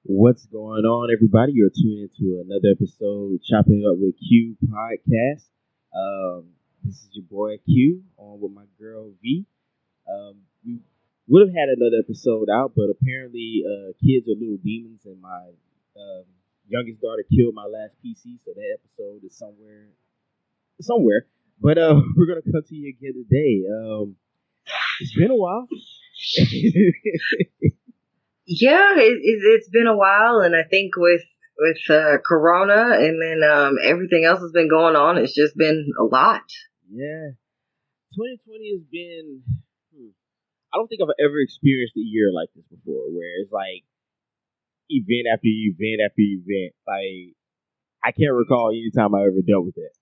What's going on, everybody? You're tuned into another episode, Chopping Up with Q podcast. Um, this is your boy Q on with my girl V. We would have had another episode out, but apparently, kids are little demons, and my um, youngest daughter killed my last PC, so that episode is somewhere. But we're gonna come to you again today. It's been a while. Yeah, it's been a while, and I think with Corona and then everything else that's been going on, it's just been a lot. Yeah, 2020 has been. I don't think I've ever experienced a year like this before, where it's like event after event after event. Like I can't recall any time I ever dealt with it.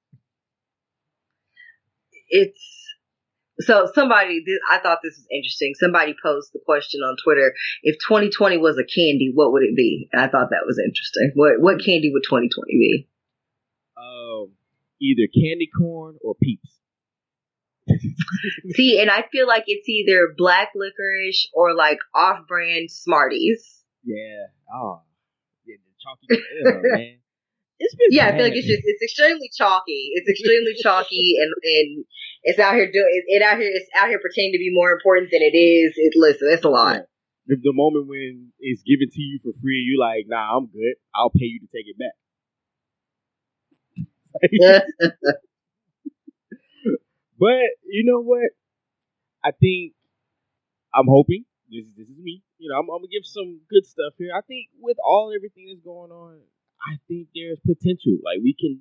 It's I thought this was interesting. Somebody posed the question on Twitter: if 2020 was a candy, what would it be? And I thought that was interesting. What candy would 2020 be? Either candy corn or peeps. See, and I feel like it's either black licorice or like off-brand Smarties. Yeah. Oh, yeah, the chalky. Yeah, man. It's been Yeah, bad. I feel like it's extremely chalky. It's extremely chalky, and it's out here it's out here pretending to be more important than it is. Listen, it's a lot. Yeah. The moment when it's given to you for free, you like, nah, I'm good. I'll pay you to take it back. But you know what? I think I'm hoping this is me. I'm gonna give some good stuff here. I think with all everything that's going on, I think there's potential. Like we can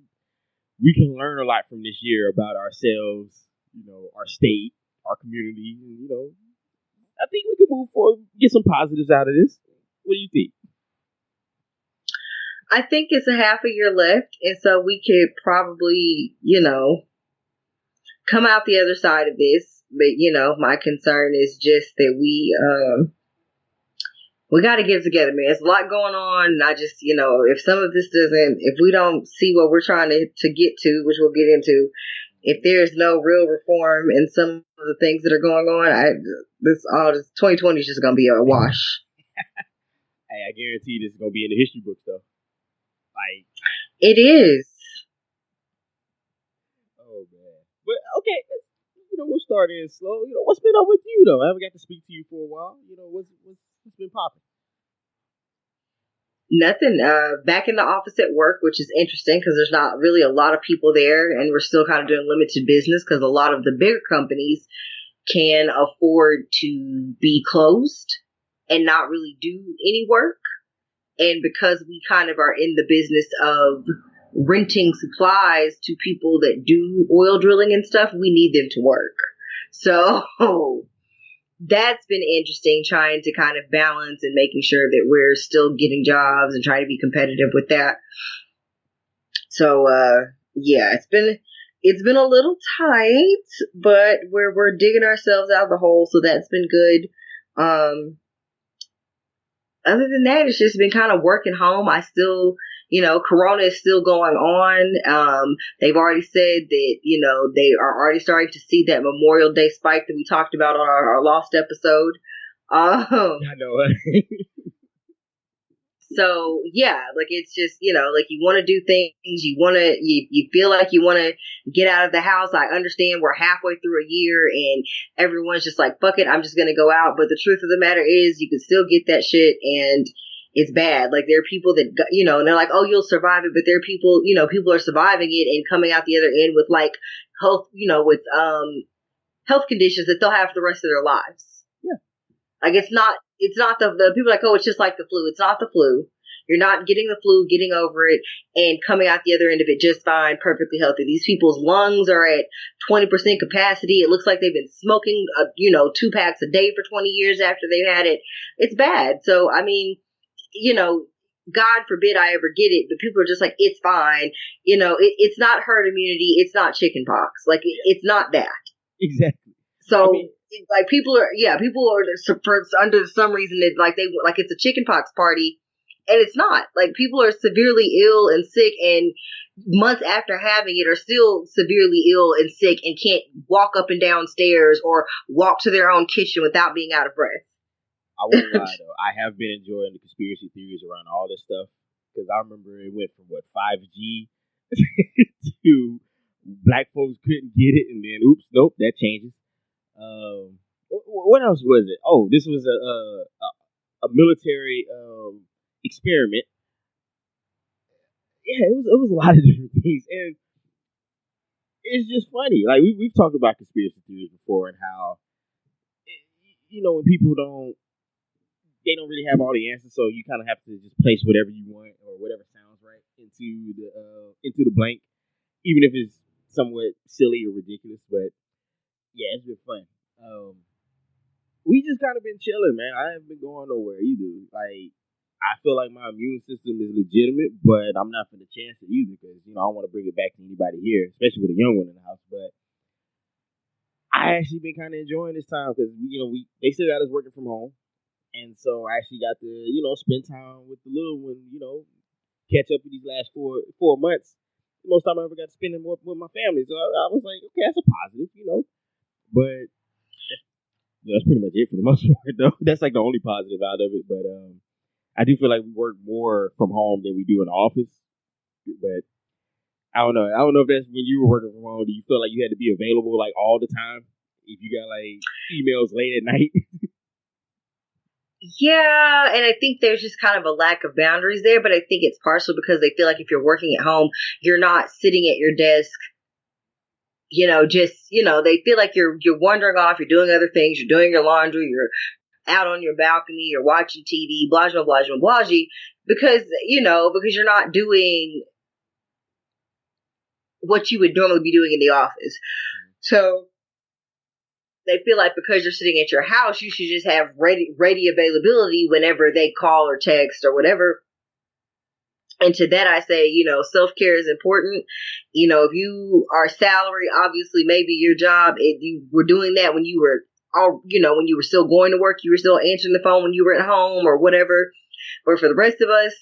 learn a lot from this year about ourselves, our state, our community, and I think we can move forward, get some positives out of this. What do you think? I think it's a half a year left, and so we could probably, come out the other side of this. But my concern is just that we got to get it together, man. There's a lot going on, and I just, if we don't see what we're trying to get to, which we'll get into, if there's no real reform in some of the things that are going on, this 2020 is just gonna be a wash. Hey, I guarantee this is gonna be in the history books, though. Like it is. Oh man, but okay, we'll start in slow. What's been up with you though? I haven't got to speak to you for a while. What's been popping? Nothing. Back in the office at work, which is interesting because there's not really a lot of people there, and we're still kind of doing limited business because a lot of the bigger companies can afford to be closed and not really do any work. And because we kind of are in the business of renting supplies to people that do oil drilling and stuff, we need them to work. So that's been interesting, trying to kind of balance and making sure that we're still getting jobs and trying to be competitive with that. So, yeah, it's been a little tight, but we're digging ourselves out of the hole. So that's been good. Other than that, it's just been kind of working home. I still, Corona is still going on. They've already said that, they are already starting to see that Memorial Day spike that we talked about on our lost episode. I know. So yeah, like it's just, like you want to do things, you feel like you want to get out of the house. I understand we're halfway through a year and everyone's just like, fuck it, I'm just going to go out. But the truth of the matter is you can still get that shit and it's bad. Like there are people that, and they're like, oh, you'll survive it. But there are people, people are surviving it and coming out the other end with like health, with health conditions that they'll have for the rest of their lives. Like it's not the people are like, oh, it's just like the flu. It's not the flu. You're not getting the flu, getting over it, and coming out the other end of it just fine, perfectly healthy. These people's lungs are at 20% capacity. It looks like they've been smoking, 2 packs a day for 20 years after they've had it. It's bad. So, I mean, God forbid I ever get it, but people are just like, it's fine. It's not herd immunity. It's not chicken pox. Like, it's not that. Exactly. So, like people are for, under some reason it's like it's a chickenpox party, and it's not. Like people are severely ill and sick, and months after having it are still severely ill and sick and can't walk up and down stairs or walk to their own kitchen without being out of breath. I won't lie though. I have been enjoying the conspiracy theories around all this stuff because I remember it went from what 5G to black folks couldn't get it, and then oops, nope, that changes. What else was it? Oh, this was a military experiment. Yeah, it was a lot of different things, and it's just funny. Like we've talked about conspiracy theories before, and how when people don't really have all the answers, so you kind of have to just place whatever you want or whatever sounds right into the blank, even if it's somewhat silly or ridiculous. But yeah, it's been fun. We just kind of been chilling, man. I haven't been going nowhere either. Like I feel like my immune system is legitimate, but I'm not for the chance it either because I don't want to bring it back to anybody here, especially with a young one in the house. But I actually been kind of enjoying this time because they still got us working from home. And so I actually got to, spend time with the little one, catch up with these last four months. Most time I ever got to spend it more with my family. So I was like, okay, that's a positive. But that's pretty much it for the most part, though. That's like the only positive out of it. But I do feel like we work more from home than we do in the office. But I don't know. I don't know if that's when you were working from home. Do you feel like you had to be available like all the time? If you got like emails late at night? Yeah, and I think there's just kind of a lack of boundaries there, but I think it's partially because they feel like if you're working at home, you're not sitting at your desk, they feel like you're wandering off, you're doing other things, you're doing your laundry, you're out on your balcony, you're watching TV, blah, blah, blah, blah, blah, because you're not doing what you would normally be doing in the office. So they feel like because you're sitting at your house, you should just have ready availability whenever they call or text or whatever. And to that, I say, self-care is important. If you are salary, obviously, maybe your job, if you were doing that when you were when you were still going to work, you were still answering the phone when you were at home or whatever. But for the rest of us,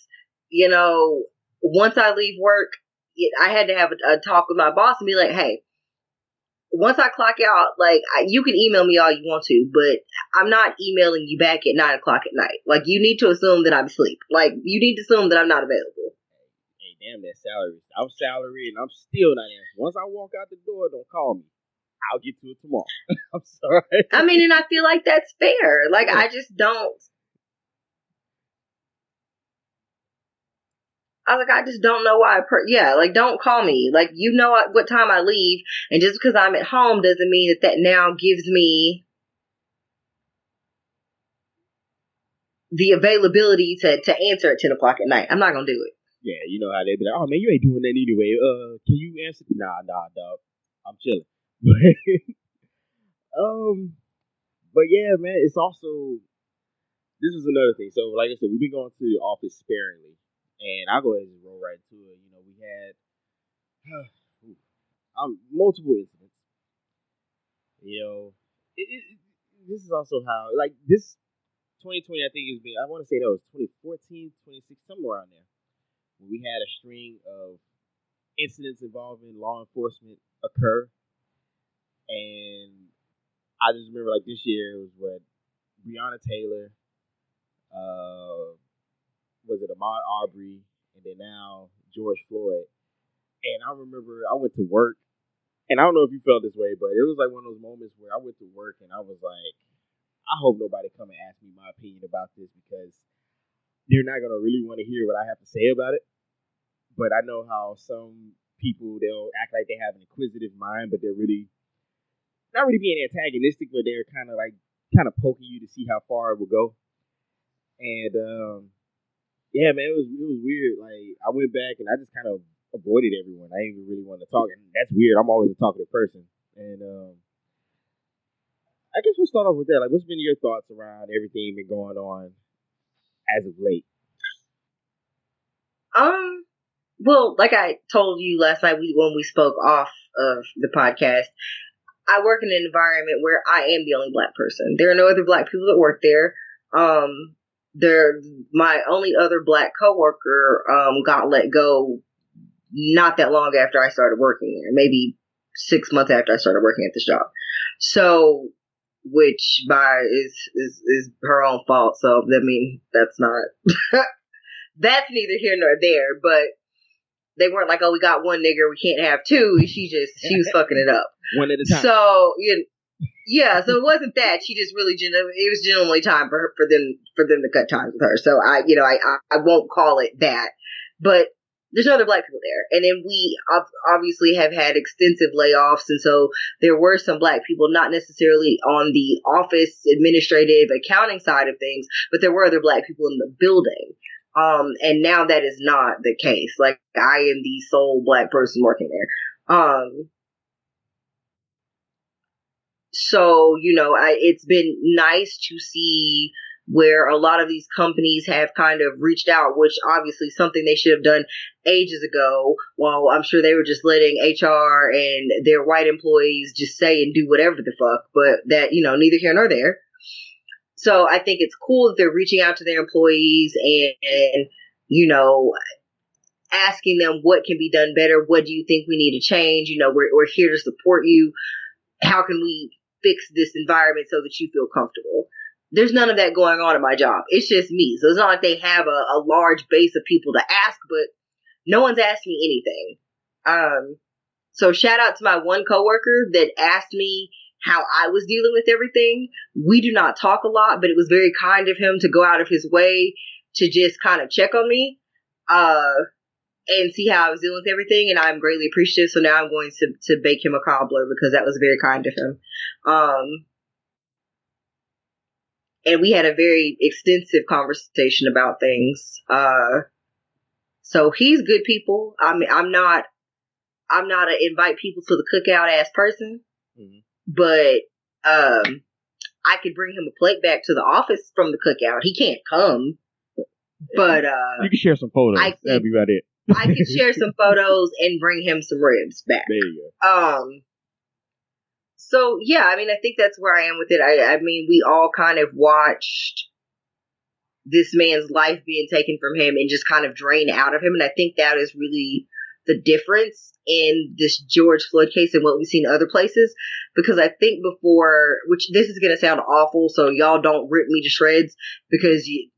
once I leave work, I had to have a talk with my boss and be like, hey, once I clock out, like you can email me all you want to, but I'm not emailing you back at 9 o'clock at night. Like you need to assume that I'm asleep. Like you need to assume that I'm not available. Hey, damn that salary. I'm salary and I'm still not answering. Once I walk out the door, don't call me. I'll get to it tomorrow. I'm sorry. I mean, and I feel like that's fair. Like I just don't. I just don't know why. Don't call me. Like, what time I leave. And just because I'm at home doesn't mean that now gives me the availability to answer at 10 o'clock at night. I'm not going to do it. Yeah, you know how they be like, oh, man, you ain't doing that anyway. Can you answer? Nah, dog. I'm chilling. But yeah, man, it's also, this is another thing. So, like I said, we've been going to the office sparingly. And I'll go ahead and just roll right to it. We had multiple incidents. This is also how, like, this 2020, I think, has been, I want to say that was 2014, 2016, somewhere around there, when we had a string of incidents involving law enforcement occur. And I just remember, like, this year was what Breonna Taylor, was it Ahmaud Arbery, and then now George Floyd. And I remember I went to work, and I don't know if you felt this way, but it was like one of those moments where I went to work and I was like, I hope nobody come and ask me my opinion about this because they're not gonna really want to hear what I have to say about it. But I know how some people, they'll act like they have an inquisitive mind, but they're really not really being antagonistic, but they're kind of poking you to see how far it will go. And yeah, man, it was weird. Like I went back and I just kind of avoided everyone. I didn't even really want to talk, and that's weird. I'm always a talkative person, and I guess we'll start off with that. Like, what's been your thoughts around everything been going on as of late? Well, like I told you last night when we spoke off of the podcast, I work in an environment where I am the only black person. There are no other black people that work there. My only other black coworker got let go not that long after I started working there, maybe 6 months after I started working at this job. So which is her own fault. So I mean, that's not that's neither here nor there. But they weren't like, oh, we got one nigger, we can't have two. She was fucking it up one at a time. So yeah, so it wasn't that. She just really it was genuinely time for them to cut ties with her. So I won't call it that, but there's no other black people there. And then we obviously have had extensive layoffs, and so there were some black people, not necessarily on the office administrative accounting side of things, but there were other black people in the building. And now that is not the case. Like, I am the sole black person working there. So, it's been nice to see where a lot of these companies have kind of reached out, which obviously something they should have done ages ago. Well, I'm sure they were just letting HR and their white employees just say and do whatever the fuck, but that, neither here nor there. So I think it's cool that they're reaching out to their employees and asking them what can be done better. What do you think we need to change? We're here to support you. How can we fix this environment so that you feel comfortable? There's none of that going on in my job. It's just me. So it's not like they have a large base of people to ask, but no one's asked me anything. So shout out to my one coworker that asked me how I was dealing with everything. We do not talk a lot, but it was very kind of him to go out of his way to just kind of check on me and see how I was dealing with everything, and I'm greatly appreciative. So now I'm going to bake him a cobbler because that was very kind of him. And we had a very extensive conversation about things. So he's good people. I mean, I'm not an invite people to the cookout ass person, but I could bring him a plate back to the office from the cookout. He can't come, but you can share some photos. That'd be about it. I could share some photos and bring him some ribs back. There you go. So yeah, I mean, I think that's where I am with it. I mean, we all kind of watched this man's life being taken from him and just kind of drained out of him. And I think that is really the difference in this George Floyd case and what we've seen in other places. Because I think before, which this is going to sound awful, so y'all don't rip me to shreds, because you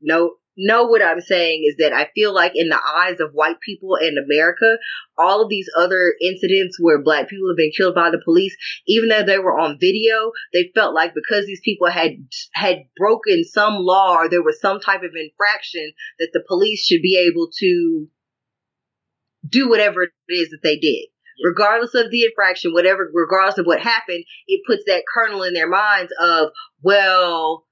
know what I'm saying is that I feel like in the eyes of white people in America, all of these other incidents where black people have been killed by the police, even though they were on video, they felt like because these people had broken some law or there was some type of infraction that the police should be able to do whatever it is that they did. Regardless of the infraction, regardless of what happened, it puts that kernel in their minds of, well,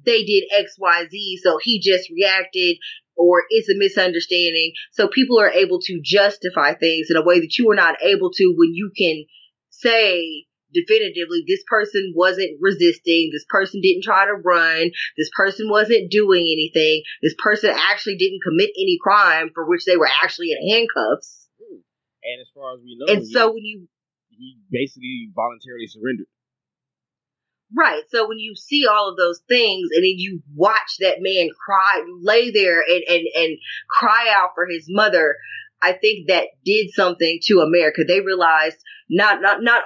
they did X, Y, Z, so he just reacted, or it's a misunderstanding. So people are able to justify things in a way that you are not able to when you can say definitively, this person wasn't resisting, this person didn't try to run, this person wasn't doing anything, this person actually didn't commit any crime for which they were actually in handcuffs. And as far as we know, he basically voluntarily surrendered. Right. So when you see all of those things and then you watch that man cry, lay there and cry out for his mother, I think that did something to America. They realized not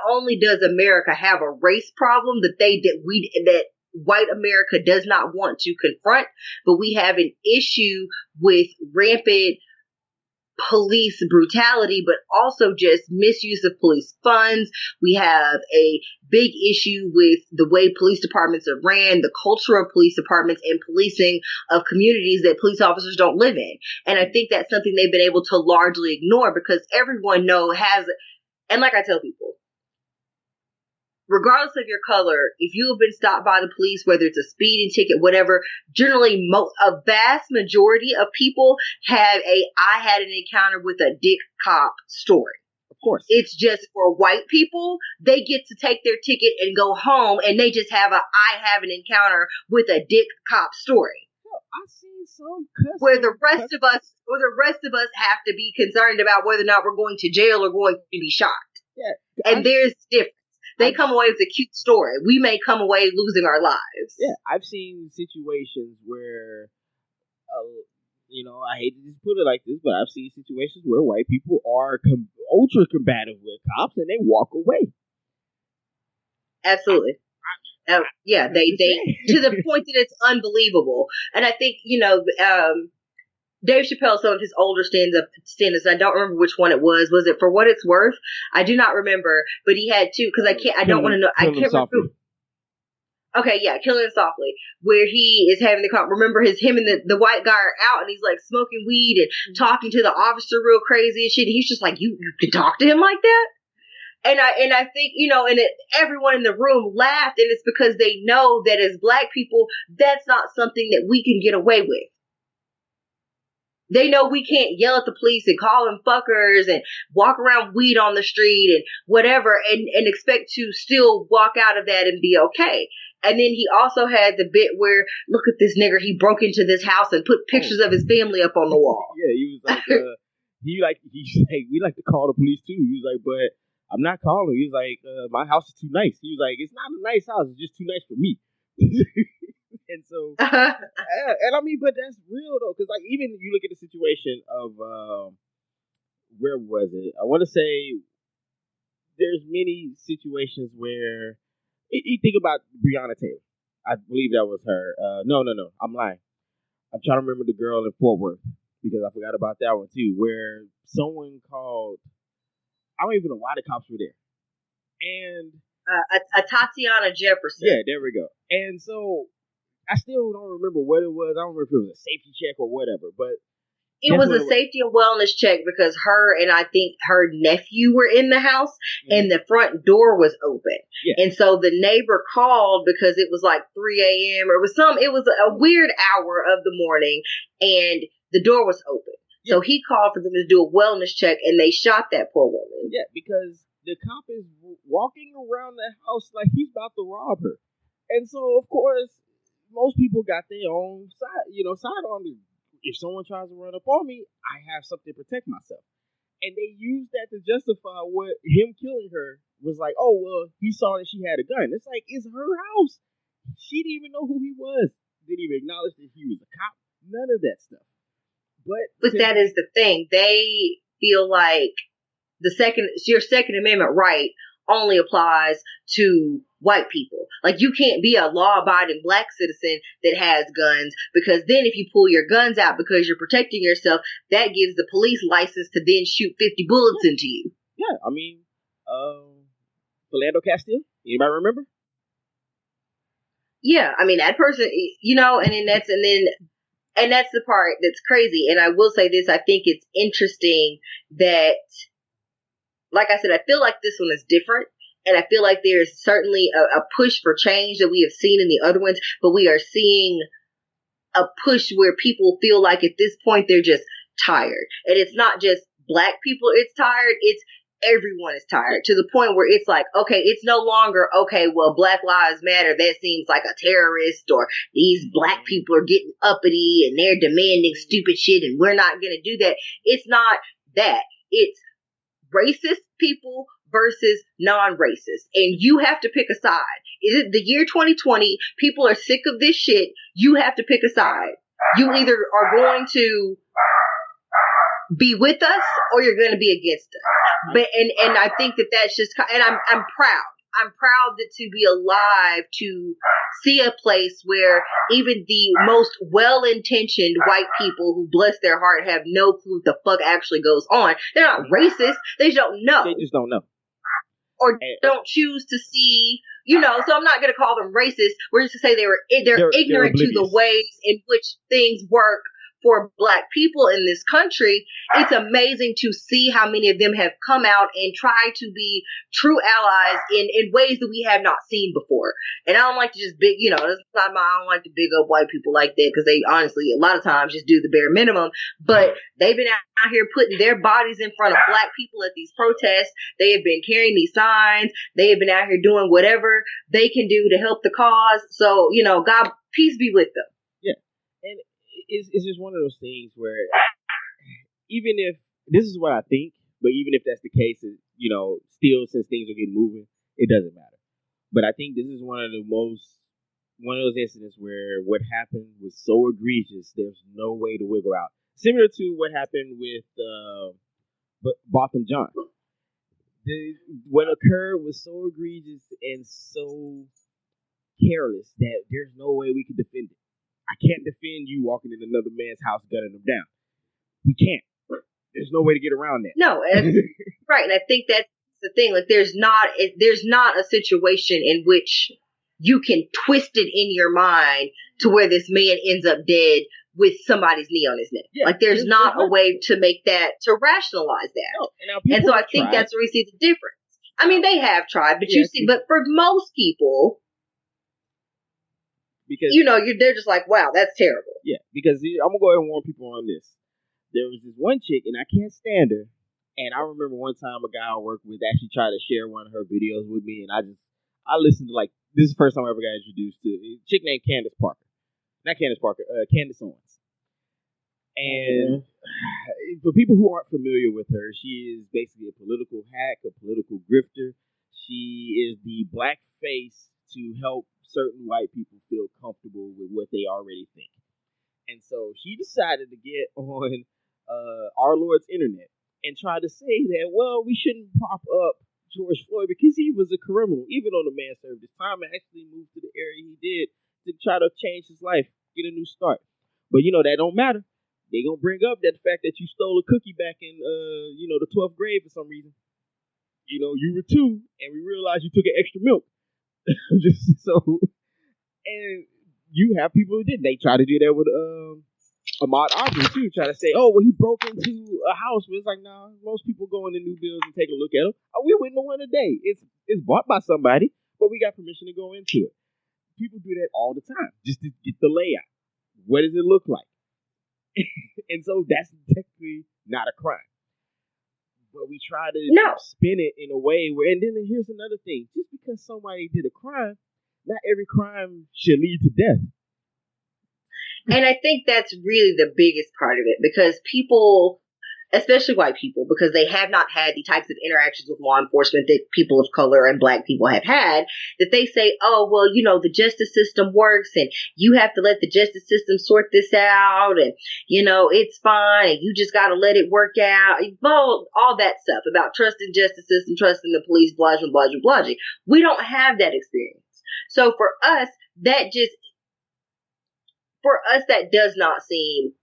only does America have a race problem that white America does not want to confront, but we have an issue with rampant police brutality, but also just misuse of police funds. We have a big issue with the way police departments are ran, the culture of police departments, and policing of communities that police officers don't live in. And I think that's something they've been able to largely ignore because everyone and like I tell people, regardless of your color, if you have been stopped by the police, whether it's a speeding ticket, whatever, generally a vast majority of people have I had an encounter with a dick cop story. Of course. It's just for white people, they get to take their ticket and go home and they just have I have an encounter with a dick cop story. I've seen some where the rest of us have to be concerned about whether or not we're going to jail or going to be shot. Yeah. And there's difference. They come away with a cute story. We may come away losing our lives. Yeah, I've seen situations where, I hate to just put it like this, but I've seen situations where white people are ultra combative with cops and they walk away. Absolutely. Yeah, they to the point that it's unbelievable. And I think Dave Chappelle, some of his older stand-ups, I don't remember which one it was. Was it For What It's Worth? I do not remember, but he had two because I don't want to know. I can't remember. Okay, yeah, Killing Him Softly, where he is having remember him and the white guy are out and he's like smoking weed and talking to the officer real crazy and shit. And he's just like, you can talk to him like that? And I think, everyone in the room laughed, and it's because they know that as Black people, that's not something that we can get away with. They know we can't yell at the police and call them fuckers and walk around weed on the street and whatever and expect to still walk out of that and be okay. And then he also had the bit where, look at this nigger, he broke into this house and put pictures of his family up on the wall. Yeah, he was like, we like to call the police too. He was like, but I'm not calling. He was like, my house is too nice. He was like, it's not a nice house. It's just too nice for me. And so, and I mean, but that's real though, because like even you look at the situation of where was it? I want to say there's many situations where you think about Breonna Taylor. I believe that was her. No, I'm lying. I'm trying to remember the girl in Fort Worth because I forgot about that one too, where someone called. I don't even know why the cops were there, and a Tatiana Jefferson. Yeah, there we go. And so I still don't remember what it was. I don't remember if it was a safety check or whatever, but it was a safety and wellness check because her and I think her nephew were in the house and the front door was open. Yeah. And so the neighbor called because it was like 3 a.m. or it was a weird hour of the morning and the door was open. Yeah. So he called for them to do a wellness check and they shot that poor woman. Yeah, because the cop is walking around the house like he's about to rob her. And so, of course, most people got their own side on me. If someone tries to run up on me, I have something to protect myself. And they used that to justify what him killing her was like, oh, well, he saw that she had a gun. It's like, it's her house. She didn't even know who he was. Didn't even acknowledge that he was a cop. None of that stuff. But that is the thing. They feel like your Second Amendment right only applies to white people. Like you can't be a law-abiding Black citizen that has guns because then if you pull your guns out because you're protecting yourself, that gives the police license to then shoot 50 bullets into you. Yeah, I mean, Philando Castile. Anybody remember? Yeah, I mean that person, and that's the part that's crazy. And I will say this: I think it's interesting that, like I said, I feel like this one is different. And I feel like there's certainly a push for change that we have seen in the other ones, but we are seeing a push where people feel like at this point they're just tired. And it's not just Black people it's tired, it's everyone is tired to the point where it's like, okay, it's no longer, okay, well, Black Lives Matter, that seems like a terrorist, or these Black people are getting uppity and they're demanding stupid shit and we're not going to do that. It's not that. It's racist people versus non-racist. And you have to pick a side. Is it the year 2020? People are sick of this shit. You have to pick a side. You either are going to be with us or you're going to be against us. But and I think that's just, and I'm proud. I'm proud to be alive to see a place where even the most well-intentioned white people who bless their heart have no clue what the fuck actually goes on. They're not racist. They just don't know. They just don't know. Or don't choose to see, so I'm not going to call them racist. We're just to say they're ignorant to the ways in which things work for Black people in this country. It's amazing to see how many of them have come out and tried to be true allies in ways that we have not seen before. And I don't like to just I don't like to big up white people like that because they honestly a lot of times just do the bare minimum. But they've been out here putting their bodies in front of Black people at these protests. They have been carrying these signs. They have been out here doing whatever they can do to help the cause. So, God, peace be with them. Yeah. And it's just one of those things where even if this is what I think, but even if that's the case, still since things are getting moving, it doesn't matter. But I think this is one of those incidents where what happened was so egregious, there's no way to wiggle out. Similar to what happened with Botham Jean. What occurred was so egregious and so careless that there's no way we can defend it. I can't defend you walking in another man's house gunning them down. We can't. There's no way to get around that. No, right, and I think that's the thing. Like, there's not a situation in which you can twist it in your mind to where this man ends up dead with somebody's knee on his neck. Yeah, like, there's not a way to make that, to rationalize that. No. And so I think that's where we see the difference. I mean, they have tried, but you see, but for most people, because they're just like, wow, that's terrible. Yeah, because I'm gonna go ahead and warn people on this. There was this one chick, and I can't stand her. And I remember one time a guy I worked with actually tried to share one of her videos with me, and I listened to, like, this is the first time I ever got introduced to a chick named Candace Parker. Not Candace Parker, Candace Owens. And for people who aren't familiar with her, she is basically a political hack, a political grifter. She is the black face to help certain white people feel comfortable with what they already think. And so she decided to get on our Lord's internet and try to say that, well, we shouldn't prop up George Floyd because he was a criminal, even though the man served his time and actually moved to the area he did to try to change his life, get a new start. But that don't matter. They gonna bring up that fact that you stole a cookie back in the 12th grade for some reason. You were 2, and we realized you took an extra milk. And you have people who did. They try to do that with Ahmaud Arbery too. Try to say, oh, well, he broke into a house. But it's like, nah, most people go into new builds and take a look at them. Oh, we went into one today. It's bought by somebody, but we got permission to go into it. People do that all the time just to get the layout. What does it look like? And so that's technically not a crime. But we try to spin it in a way where, and then here's another thing. Just because somebody did a crime, not every crime should lead to death. And I think that's really the biggest part of it, because people, especially white people, because they have not had the types of interactions with law enforcement that people of color and black people have had, that they say, oh, well, the justice system works and you have to let the justice system sort this out and, it's fine and you just got to let it work out. Well, all that stuff about trusting justice system, trusting the police, blah, blah, blah, blah, blah. We don't have that experience. So for us, that does not seem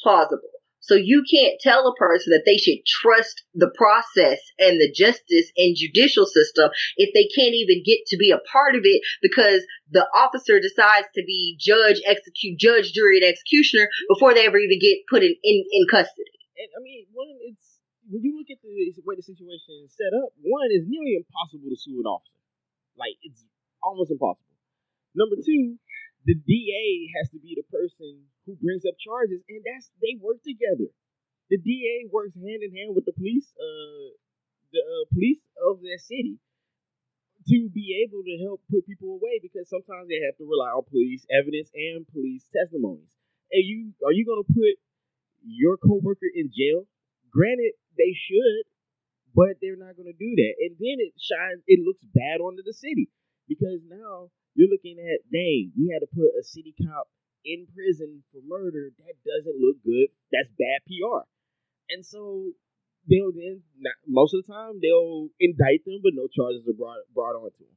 plausible. So you can't tell a person that they should trust the process and the justice and judicial system if they can't even get to be a part of it because the officer decides to be judge, jury, and executioner before they ever even get put in custody. And I mean, when you look at the way the situation is set up, one, is nearly impossible to sue an officer. Like, it's almost impossible. Number 2, the DA has to be the person who brings up charges, and they work together. The DA works hand in hand with the police of their city to be able to help put people away, because sometimes they have to rely on police evidence and police testimonies. And are you going to put your coworker in jail? Granted, they should, but they're not going to do that. And then it looks bad onto the city, because now you're looking at, dang, we had to put a city cop in prison for murder. That doesn't look good. That's bad PR. And so most of the time, they'll indict them, but no charges are brought onto them.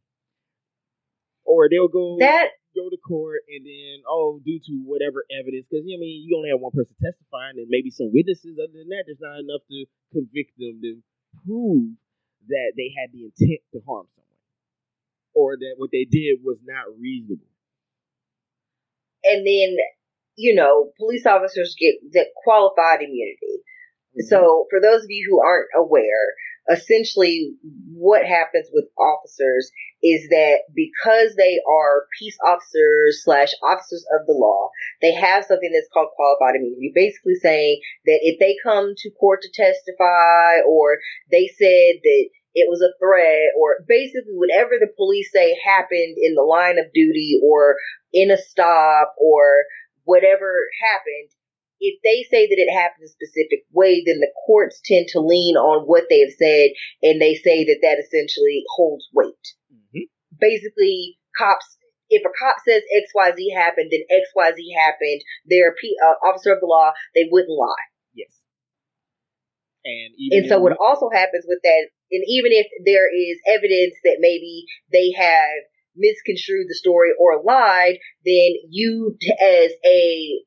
Or they'll go to court and then, due to whatever evidence, because, you only have one person testifying and maybe some witnesses. Other than that, there's not enough to convict them to prove that they had the intent to harm someone, or that what they did was not reasonable. And then, police officers get that qualified immunity. Mm-hmm. So for those of you who aren't aware, essentially what happens with officers is that because they are peace officers / officers of the law, they have something that's called qualified immunity. Basically saying that if they come to court to testify, or they said that it was a threat, or basically whatever the police say happened in the line of duty or in a stop or whatever happened, if they say that it happened a specific way, then the courts tend to lean on what they have said, and they say that essentially holds weight. Mm-hmm. Basically, if a cop says XYZ happened, then XYZ happened. They're officer of the law. They wouldn't lie. Yes. And so what also happens with that, and even if there is evidence that maybe they have misconstrued the story or lied, then you as a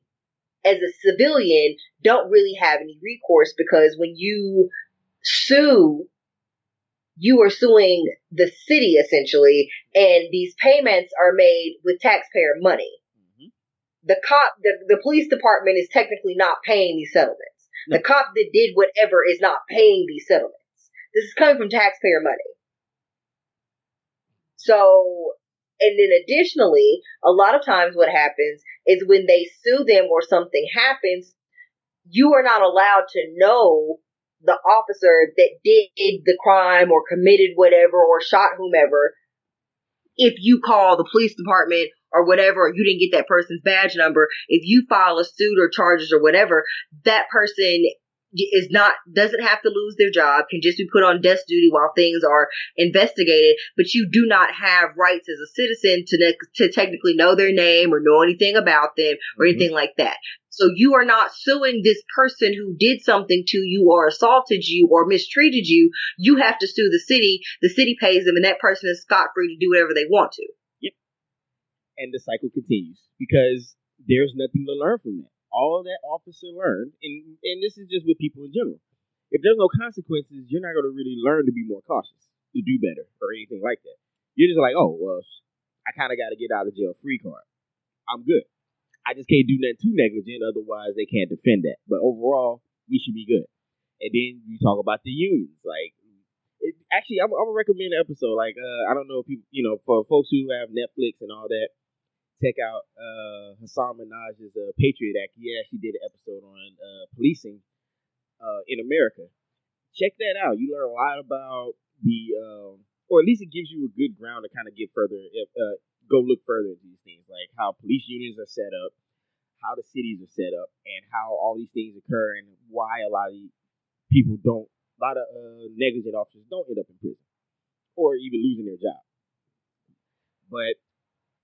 civilian don't really have any recourse, because when you sue, you are suing the city essentially, and these payments are made with taxpayer money. Mm-hmm. The police department is technically not paying these settlements. No. The cop that did whatever is not paying these settlements. This is coming from taxpayer money. So, and then additionally, a lot of times what happens is when they sue them or something happens, you are not allowed to know the officer that did the crime or committed whatever or shot whomever if you call the police department or whatever, or you didn't get that person's badge number. If you file a suit or charges or whatever, that person doesn't have to lose their job, can just be put on desk duty while things are investigated, but you do not have rights as a citizen to technically know their name or know anything about them or anything like that. So you are not suing this person who did something to you or assaulted you or mistreated you. You have to sue the city. The city pays them, and that person is scot-free to do whatever they want to. Yep. And the cycle continues because there's nothing to learn from that. All that officer learned, and this is just with people in general. If there's no consequences, you're not going to really learn to be more cautious, to do better, or anything like that. You're just like, oh, well, I kind of got to get out of jail free card. I'm good. I just can't do nothing too negligent, otherwise they can't defend that. But overall, we should be good. And then you talk about the unions. Like, actually, I'm gonna recommend an episode. Like, I don't know if you for folks who have Netflix and all that, check out Hassan Minaj's Patriot Act. He actually did an episode on policing in America. Check that out. You learn a lot about or at least it gives you a good ground to kind of get further, go look further into these things, like how police unions are set up, how the cities are set up, and how all these things occur, and why a lot of negligent officers don't end up in prison or even losing their job. But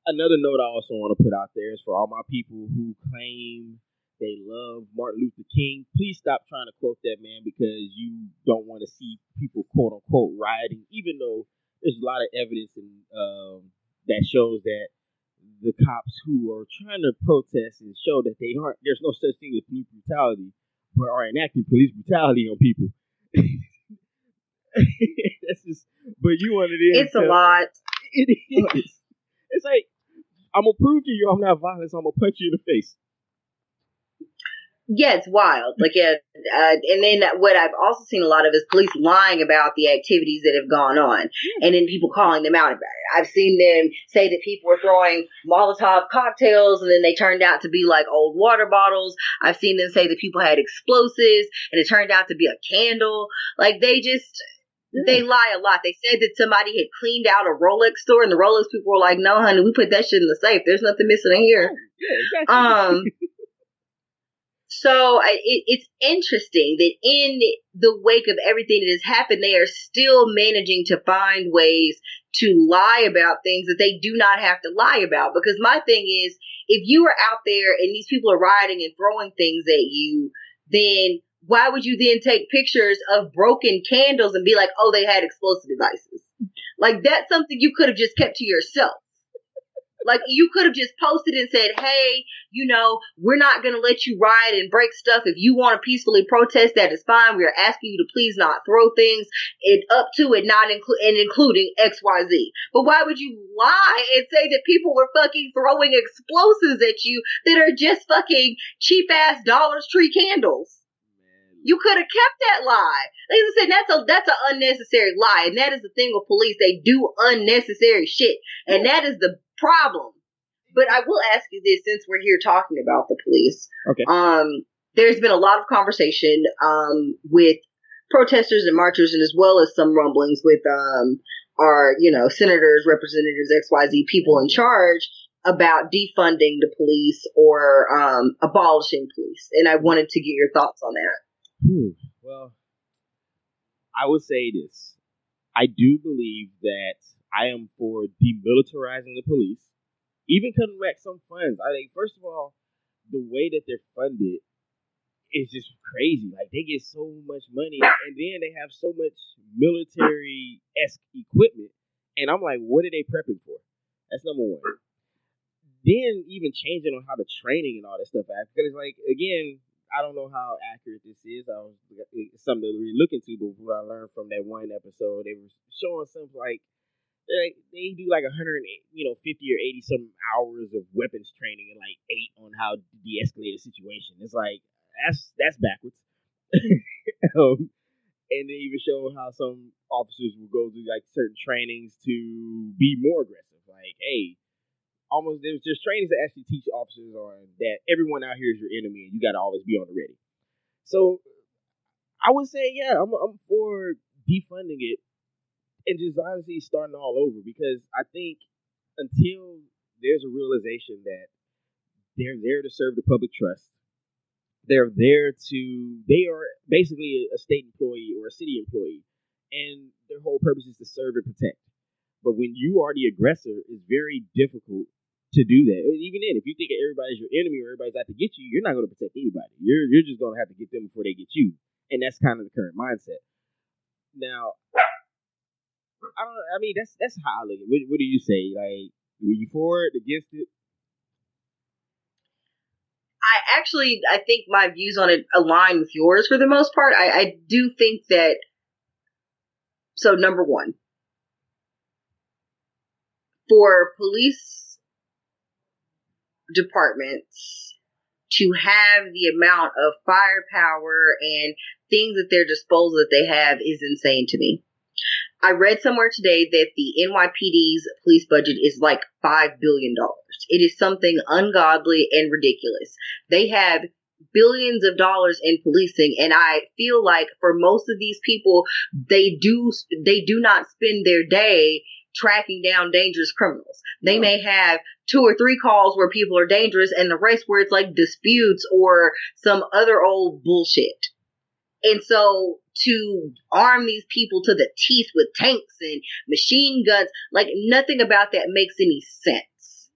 another note I also want to put out there is for all my people who claim they love Martin Luther King, please stop trying to quote that man, because you don't want to see people quote unquote rioting, even though there's a lot of evidence that shows that the cops who are trying to protest and show that there's no such thing as police brutality, but are enacting police brutality on people. That's just, but you want it in. It's a lot. It is. It's like, I'm gonna prove to you I'm not violent, so I'm gonna punch you in the face. Yeah, it's wild. Like, yeah, and then what I've also seen a lot of is police lying about the activities that have gone on, and then people calling them out about it. I've seen them say that people were throwing Molotov cocktails, and then they turned out to be like old water bottles. I've seen them say that people had explosives, and it turned out to be a candle. Like, they lie a lot. They said that somebody had cleaned out a Rolex store, and the Rolex people were like, "No, honey, we put that shit in the safe. There's nothing missing in here." Yeah, exactly. So it's interesting that in the wake of everything that has happened, they are still managing to find ways to lie about things that they do not have to lie about. Because my thing is, if you are out there and these people are rioting and throwing things at you, then why would you then take pictures of broken candles and be like, oh, they had explosive devices? Like, that's something you could have just kept to yourself. Like, you could have just posted and said, hey, we're not going to let you riot and break stuff. If you want to peacefully protest, that is fine. We are asking you to please not throw things up to it, including XYZ. But why would you lie and say that people were fucking throwing explosives at you that are just fucking cheap-ass Dollar Tree candles? You could have kept that lie. Like I said, that's an unnecessary lie. And that is the thing with police. They do unnecessary shit. And that is the problem. But I will ask you this, since we're here talking about the police. Okay. There's been a lot of conversation with protesters and marchers, and as well as some rumblings with our, senators, representatives, XYZ people in charge about defunding the police or abolishing police. And I wanted to get your thoughts on that. Well, I would say this. I do believe that I am for demilitarizing the police, even cutting back some funds. I think, first of all, the way that they're funded is just crazy. Like, they get so much money, and then they have so much military-esque equipment, and I'm like, what are they prepping for? That's number one. Then even changing on how the training and all that stuff acts. Because it's like, again, I don't know how accurate this is. It's something to really look into, but what I learned from that one episode, they were showing something like they do like 150 or 80 some hours of weapons training and like 8 on how to de-escalate a situation. It's like that's backwards. And they even show how some officers will go through like certain trainings to be more aggressive. Like, hey, almost there's just trainings that actually teach officers on that everyone out here is your enemy and you got to always be on the ready. So I would say, yeah, I'm for defunding it and just honestly starting all over because I think until there's a realization that they're there to serve the public trust, they are basically a state employee or a city employee, and their whole purpose is to serve and protect. But when you are the aggressor, it's very difficult to do that. Even then, if you think everybody's your enemy or everybody's out to get you, you're not going to protect anybody. You're just going to have to get them before they get you, and that's kind of the current mindset. Now, I don't. I mean, that's how I look at it. What do you say? Like, were you for it, against it? I think my views on it align with yours for the most part. I do think that. So number one, for police departments to have the amount of firepower and things at their disposal that they have is insane to me. I read somewhere today that the NYPD's police budget is like $5 billion. It is something ungodly and ridiculous. They have billions of dollars in policing, and I feel like for most of these people, they do not spend their day tracking down dangerous criminals. They may have 2 or 3 calls where people are dangerous, and the rest where it's like disputes or some other old bullshit. And so to arm these people to the teeth with tanks and machine guns, like nothing about that makes any sense.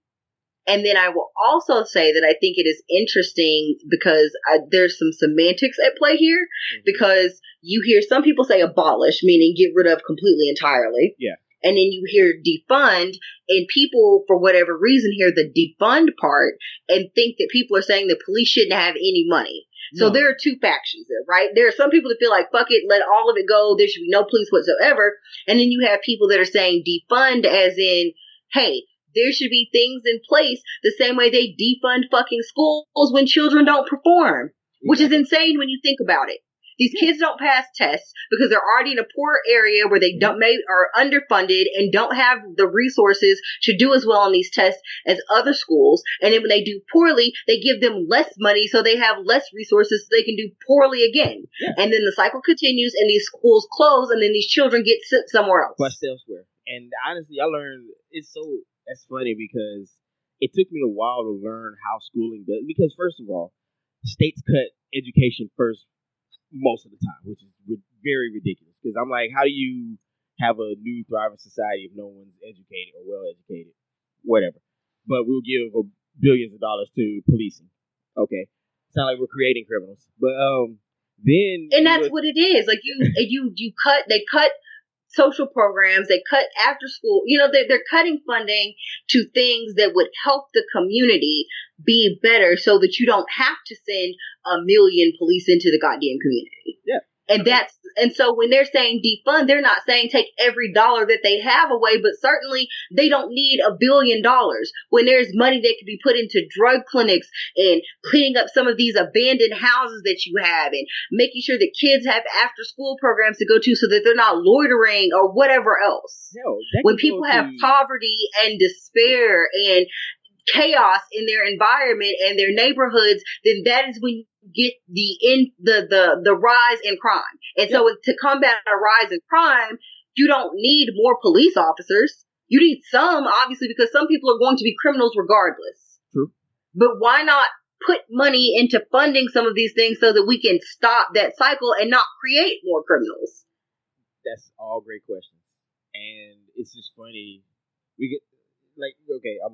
And then I will also say that I think it is interesting because there's some semantics at play here, because you hear some people say abolish, meaning get rid of completely entirely. Yeah. And then you hear defund, and people, for whatever reason, hear the defund part and think that people are saying the police shouldn't have any money. So there are two factions there, right? There are some people that feel like, fuck it, let all of it go. There should be no police whatsoever. And then you have people that are saying defund as in, hey, there should be things in place the same way they defund fucking schools when children don't perform, which is insane when you think about it. These kids don't pass tests because they're already in a poor area where they are underfunded and don't have the resources to do as well on these tests as other schools. And then when they do poorly, they give them less money so they have less resources so they can do poorly again. Yeah. And then the cycle continues and these schools close and then these children get sent somewhere else. Quest elsewhere. And honestly, I learned that's funny because it took me a while to learn how schooling does. Because first of all, states cut education first most of the time, which is very ridiculous. Because I'm like, how do you have a new thriving society if no one's educated or well educated, whatever? But we'll give billions of dollars to policing. Okay, sound like we're creating criminals, but then and that's what it is. Like they cut social programs, they cut after school. They're cutting funding to things that would help the community be better so that you don't have to send 1 million police into the goddamn community. Yeah. And so when they're saying defund, they're not saying take every dollar that they have away, but certainly they don't need $1 billion when there's money that could be put into drug clinics and cleaning up some of these abandoned houses that you have and making sure that kids have after school programs to go to so that they're not loitering or whatever else. When people have poverty and despair and chaos in their environment and their neighborhoods, then that is when you get the rise in crime. And so to combat a rise in crime, you don't need more police officers. You need some, obviously, because some people are going to be criminals regardless. True. But why not put money into funding some of these things so that we can stop that cycle and not create more criminals? That's all great questions. And it's just funny. We get I'm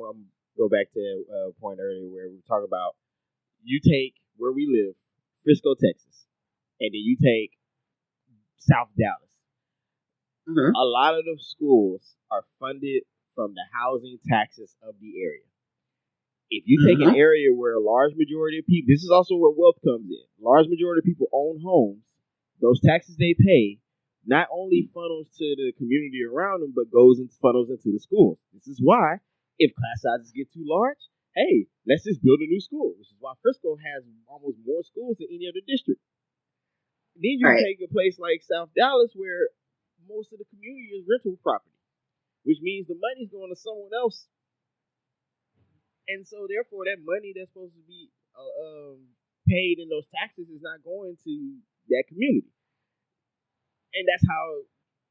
go back to a point earlier where we talk about you take where we live, Frisco, Texas, and then you take South Dallas. Mm-hmm. A lot of those schools are funded from the housing taxes of the area. If you take an area where a large majority of people, this is also where wealth comes in. Large majority of people own homes. Those taxes they pay not only funnels to the community around them, but funnels into the schools. This is why, if class sizes get too large, hey, let's just build a new school. Which is why Frisco has almost more schools than any other district. Then you take a place like South Dallas, where most of the community is rental property, which means the money's going to someone else. And so, therefore, that money that's supposed to be paid in those taxes is not going to that community. And that's how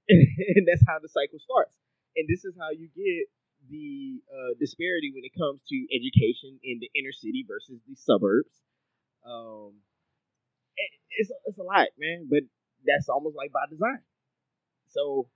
the cycle starts. And this is how you get the disparity when it comes to education in the inner city versus the suburbs. It's a lot, man, but that's almost like by design. So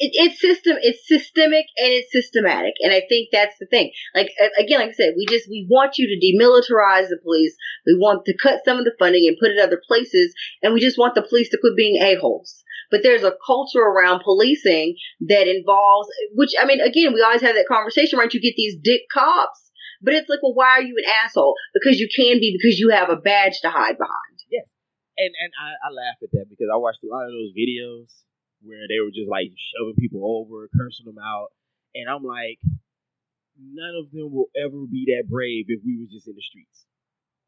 it's systemic and it's systematic, and I think that's the thing. Like again, like I said, we want you to demilitarize the police. We want to cut some of the funding and put it other places, and we just want the police to quit being a-holes. But there's a culture around policing that involves, which I mean, again, we always have that conversation, right? You get these dick cops, but it's like, well, why are you an asshole? Because you can be, because you have a badge to hide behind. Yeah, and I laugh at that because I watched a lot of those videos where they were just like shoving people over, cursing them out. And I'm like, none of them will ever be that brave if we were just in the streets.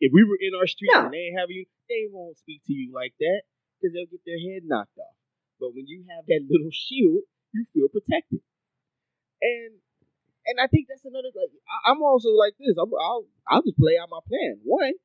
If we were in our streets and they ain't have you, they won't speak to you like that because they'll get their head knocked off. But when you have that little shield, you feel protected. And I think that's another, like, I'm also like this. I'll just play out my plan. One,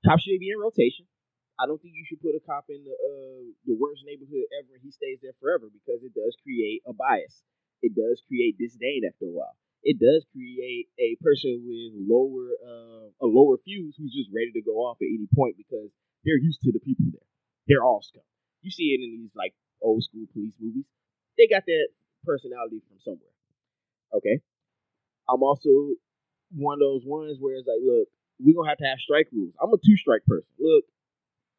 cops should be in rotation. I don't think you should put a cop in the worst neighborhood ever and he stays there forever, because it does create a bias. It does create disdain after a while. It does create a person with a lower fuse who's just ready to go off at any point because they're used to the people there. They're all scum. You see it in these like old school police movies. They got that personality from somewhere. Okay. I'm also one of those ones where it's like, look, we're gonna have to have strike rules. I'm a 2-strike person. Look,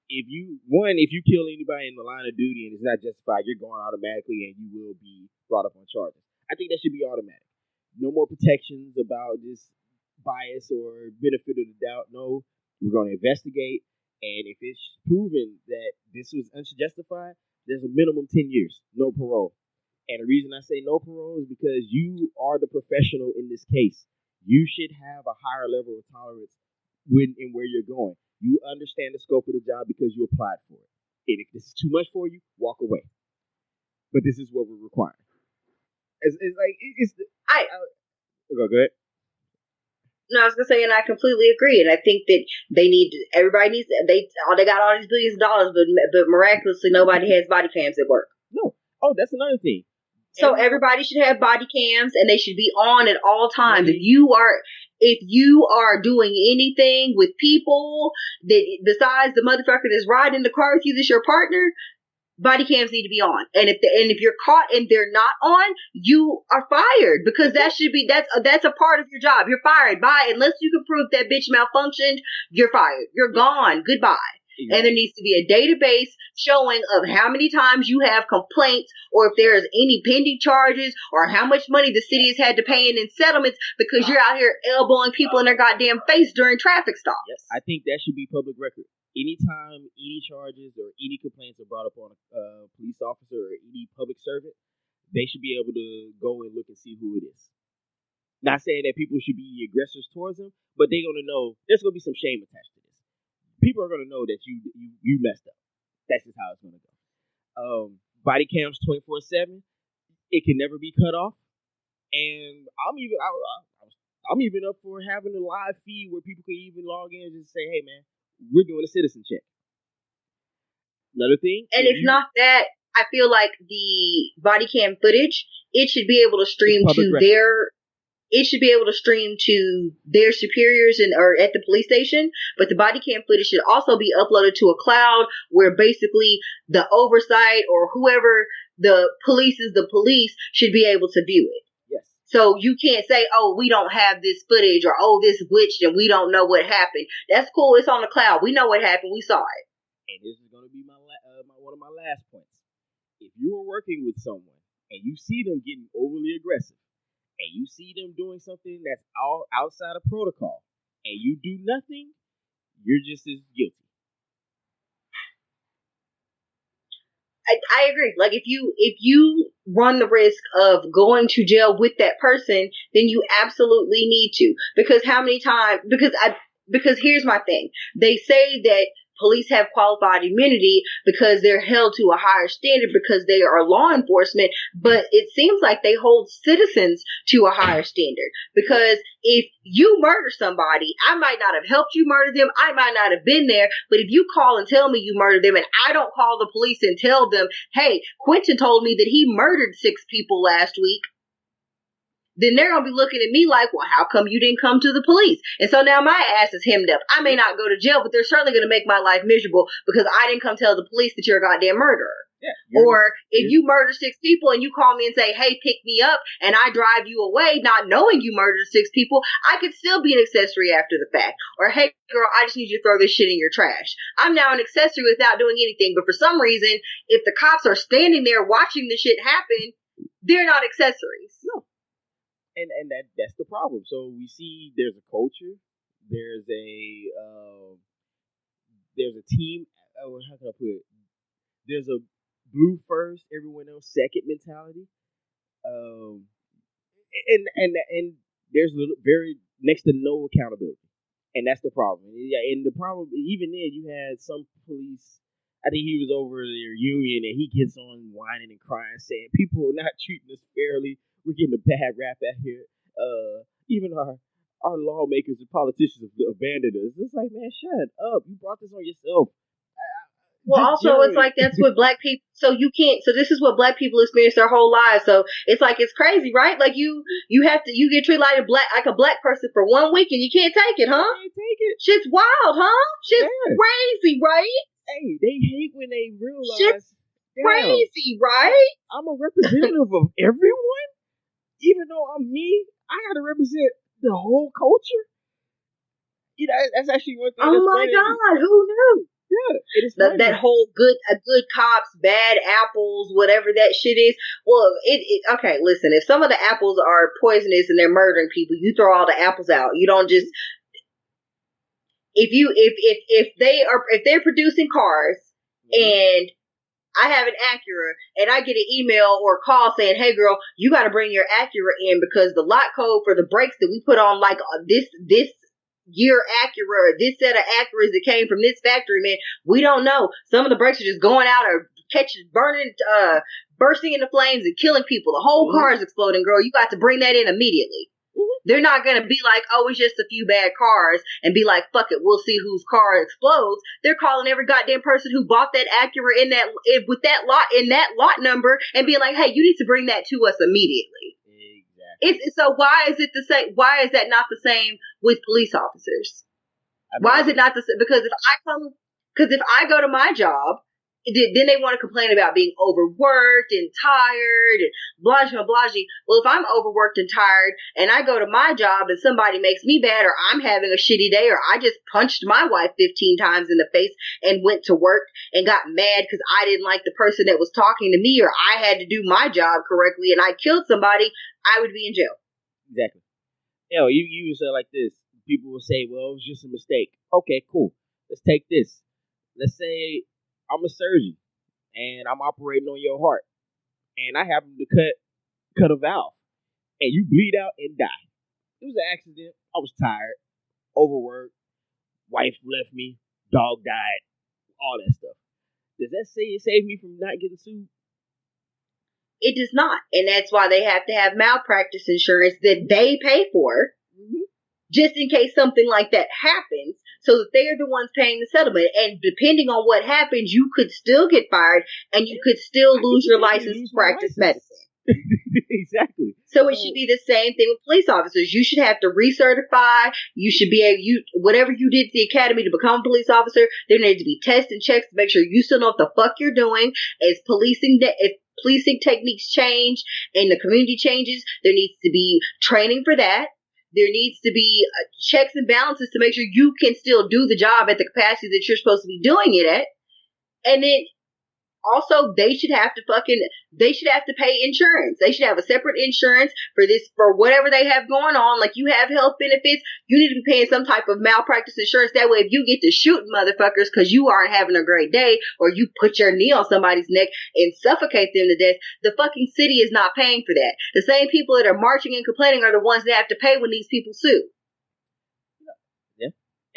if you kill anybody in the line of duty and it's not justified, you're going automatically and you will be brought up on charges. I think that should be automatic. No more protections about this bias or benefit of the doubt. No, we're going to investigate, and if it's proven that this was unjustified, there's a minimum 10 years, no parole. And the reason I say no parole is because you are the professional in this case. You should have a higher level of tolerance when and where you're going. You understand the scope of the job because you applied for it. And if this is too much for you, walk away. But this is what we're requiring. Go ahead. No, I was gonna say, and I completely agree. And I think that everybody needs, they got all these billions of dollars, but miraculously nobody has body cams at work. No. Oh, that's another thing. So everybody should have body cams, and they should be on at all times. If you are doing anything with people that besides the motherfucker that's riding in the car with you, that's your partner, body cams need to be on. And if you're caught and they're not on, you are fired, because that's a part of your job. You're fired. Unless you can prove that bitch malfunctioned, you're fired. You're gone. Goodbye. Exactly. And there needs to be a database showing of how many times you have complaints, or if there's any pending charges, or how much money the city has had to pay in settlements because you're out here elbowing people in their goddamn face during traffic stops. Yes. I think that should be public record. Anytime any charges or any complaints are brought up on a police officer or any public servant, they should be able to go and look and see who it is. Not saying that people should be aggressors towards them, but they're going to know there's going to be some shame attached to this. People are going to know that you messed up. That's just how it's going to go. Body cams 24/7. It can never be cut off. And I'm even up for having a live feed where people can even log in and just say, "Hey, man, we're doing a citizen check." Another thing, and if not that, I feel like the body cam footage, it should be able to stream to their superiors or at the police station. But the body cam footage should also be uploaded to a cloud where basically the oversight or whoever the police should be able to view it. Yes. So you can't say, "Oh, we don't have this footage," or "Oh, this glitched and we don't know what happened." That's cool. It's on the cloud. We know what happened. We saw it. And this is going to be one of my last points. If you are working with someone and you see them getting overly aggressive, and you see them doing something that's all outside of protocol, and you do nothing, you're just as guilty. I agree. Like if you run the risk of going to jail with that person, then you absolutely need to. Because how many times? Because here's my thing. They say that police have qualified immunity because they're held to a higher standard because they are law enforcement, but it seems like they hold citizens to a higher standard. Because if you murder somebody, I might not have helped you murder them, I might not have been there, but if you call and tell me you murdered them and I don't call the police and tell them, hey, Quentin told me that he murdered 6 people last week, then they're going to be looking at me like, well, how come you didn't come to the police? And so now my ass is hemmed up. I may not go to jail, but they're certainly going to make my life miserable because I didn't come tell the police that you're a goddamn murderer. Yeah, or if you murder 6 people and you call me and say, hey, pick me up, and I drive you away not knowing you murdered 6 people, I could still be an accessory after the fact. Or, hey, girl, I just need you to throw this shit in your trash. I'm now an accessory without doing anything. But for some reason, if the cops are standing there watching the shit happen, they're not accessories. No. And that's the problem. So we see there's a culture, there's a team. How can I put it? There's a blue first, everyone else second mentality. And there's very next to no accountability, and that's the problem. Yeah, and the problem even then you had some police. I think he was over their union, and he gets on whining and crying, saying people are not treating us fairly. We're getting a bad rap out here. Even our lawmakers and politicians have abandoned us. It's like, man, shut up. You brought this on yourself. Well, also, it's like that's what black people. So you can't. So this is what black people experience their whole lives. So it's like it's crazy, right? Like you get treated like a black person for 1 week and you can't take it, huh? Can't take it. Shit's wild, huh? Shit's crazy, right? Hey, they hate when they realize. Shit's crazy, right? I'm a representative of everyone, even though I'm me. I gotta represent the whole culture. You know, that's actually one thing. Oh my God, who knew? Yeah, that whole good cops, bad apples, whatever that shit is. Well, okay. Listen, if some of the apples are poisonous and they're murdering people, you throw all the apples out. You don't just if they're producing cars and I have an Acura and I get an email or a call saying, hey girl, you got to bring your Acura in because the lot code for the brakes that we put on like this year Acura, this set of Acuras that came from this factory, man, we don't know. Some of the brakes are just going out or bursting into flames and killing people. The whole car is exploding, girl. You got to bring that in immediately. They're not going to be like, oh, it's just a few bad cars and be like, fuck it, we'll see whose car explodes. They're calling every goddamn person who bought that Acura in that lot number and being like, hey, you need to bring that to us immediately. Exactly. So why is it the same? Why is that not the same with police officers? Why is it not the same? Because if I go to my job, then they want to complain about being overworked and tired and blah, blah, blah. Well, if I'm overworked and tired and I go to my job and somebody makes me bad or I'm having a shitty day or I just punched my wife 15 times in the face and went to work and got mad because I didn't like the person that was talking to me or I had to do my job correctly and I killed somebody, I would be in jail. Exactly. You say like this. People will say, well, it was just a mistake. Okay, cool. Let's take this. Let's say I'm a surgeon and I'm operating on your heart and I happen to cut a valve and you bleed out and die. It was an accident. I was tired, overworked, wife left me, dog died, all that stuff. Does that say it saved me from not getting sued? It does not. And that's why they have to have malpractice insurance that they pay for just in case something like that happens. So that they are the ones paying the settlement. And depending on what happens, you could still get fired and you could still lose your license to practice medicine. Exactly. So it should be the same thing with police officers. You should have to recertify. You should be whatever you did at the academy to become a police officer, there needs to be tests and checks to make sure you still know what the fuck you're doing. As policing techniques change and the community changes, there needs to be training for that. There needs to be checks and balances to make sure you can still do the job at the capacity that you're supposed to be doing it at. And then Also, they should have to pay insurance. They should have a separate insurance for whatever they have going on. Like, you have health benefits, you need to be paying some type of malpractice insurance. That way, if you get to shooting motherfuckers because you aren't having a great day, or you put your knee on somebody's neck and suffocate them to death, the fucking city is not paying for that. The same people that are marching and complaining are the ones that have to pay when these people sue.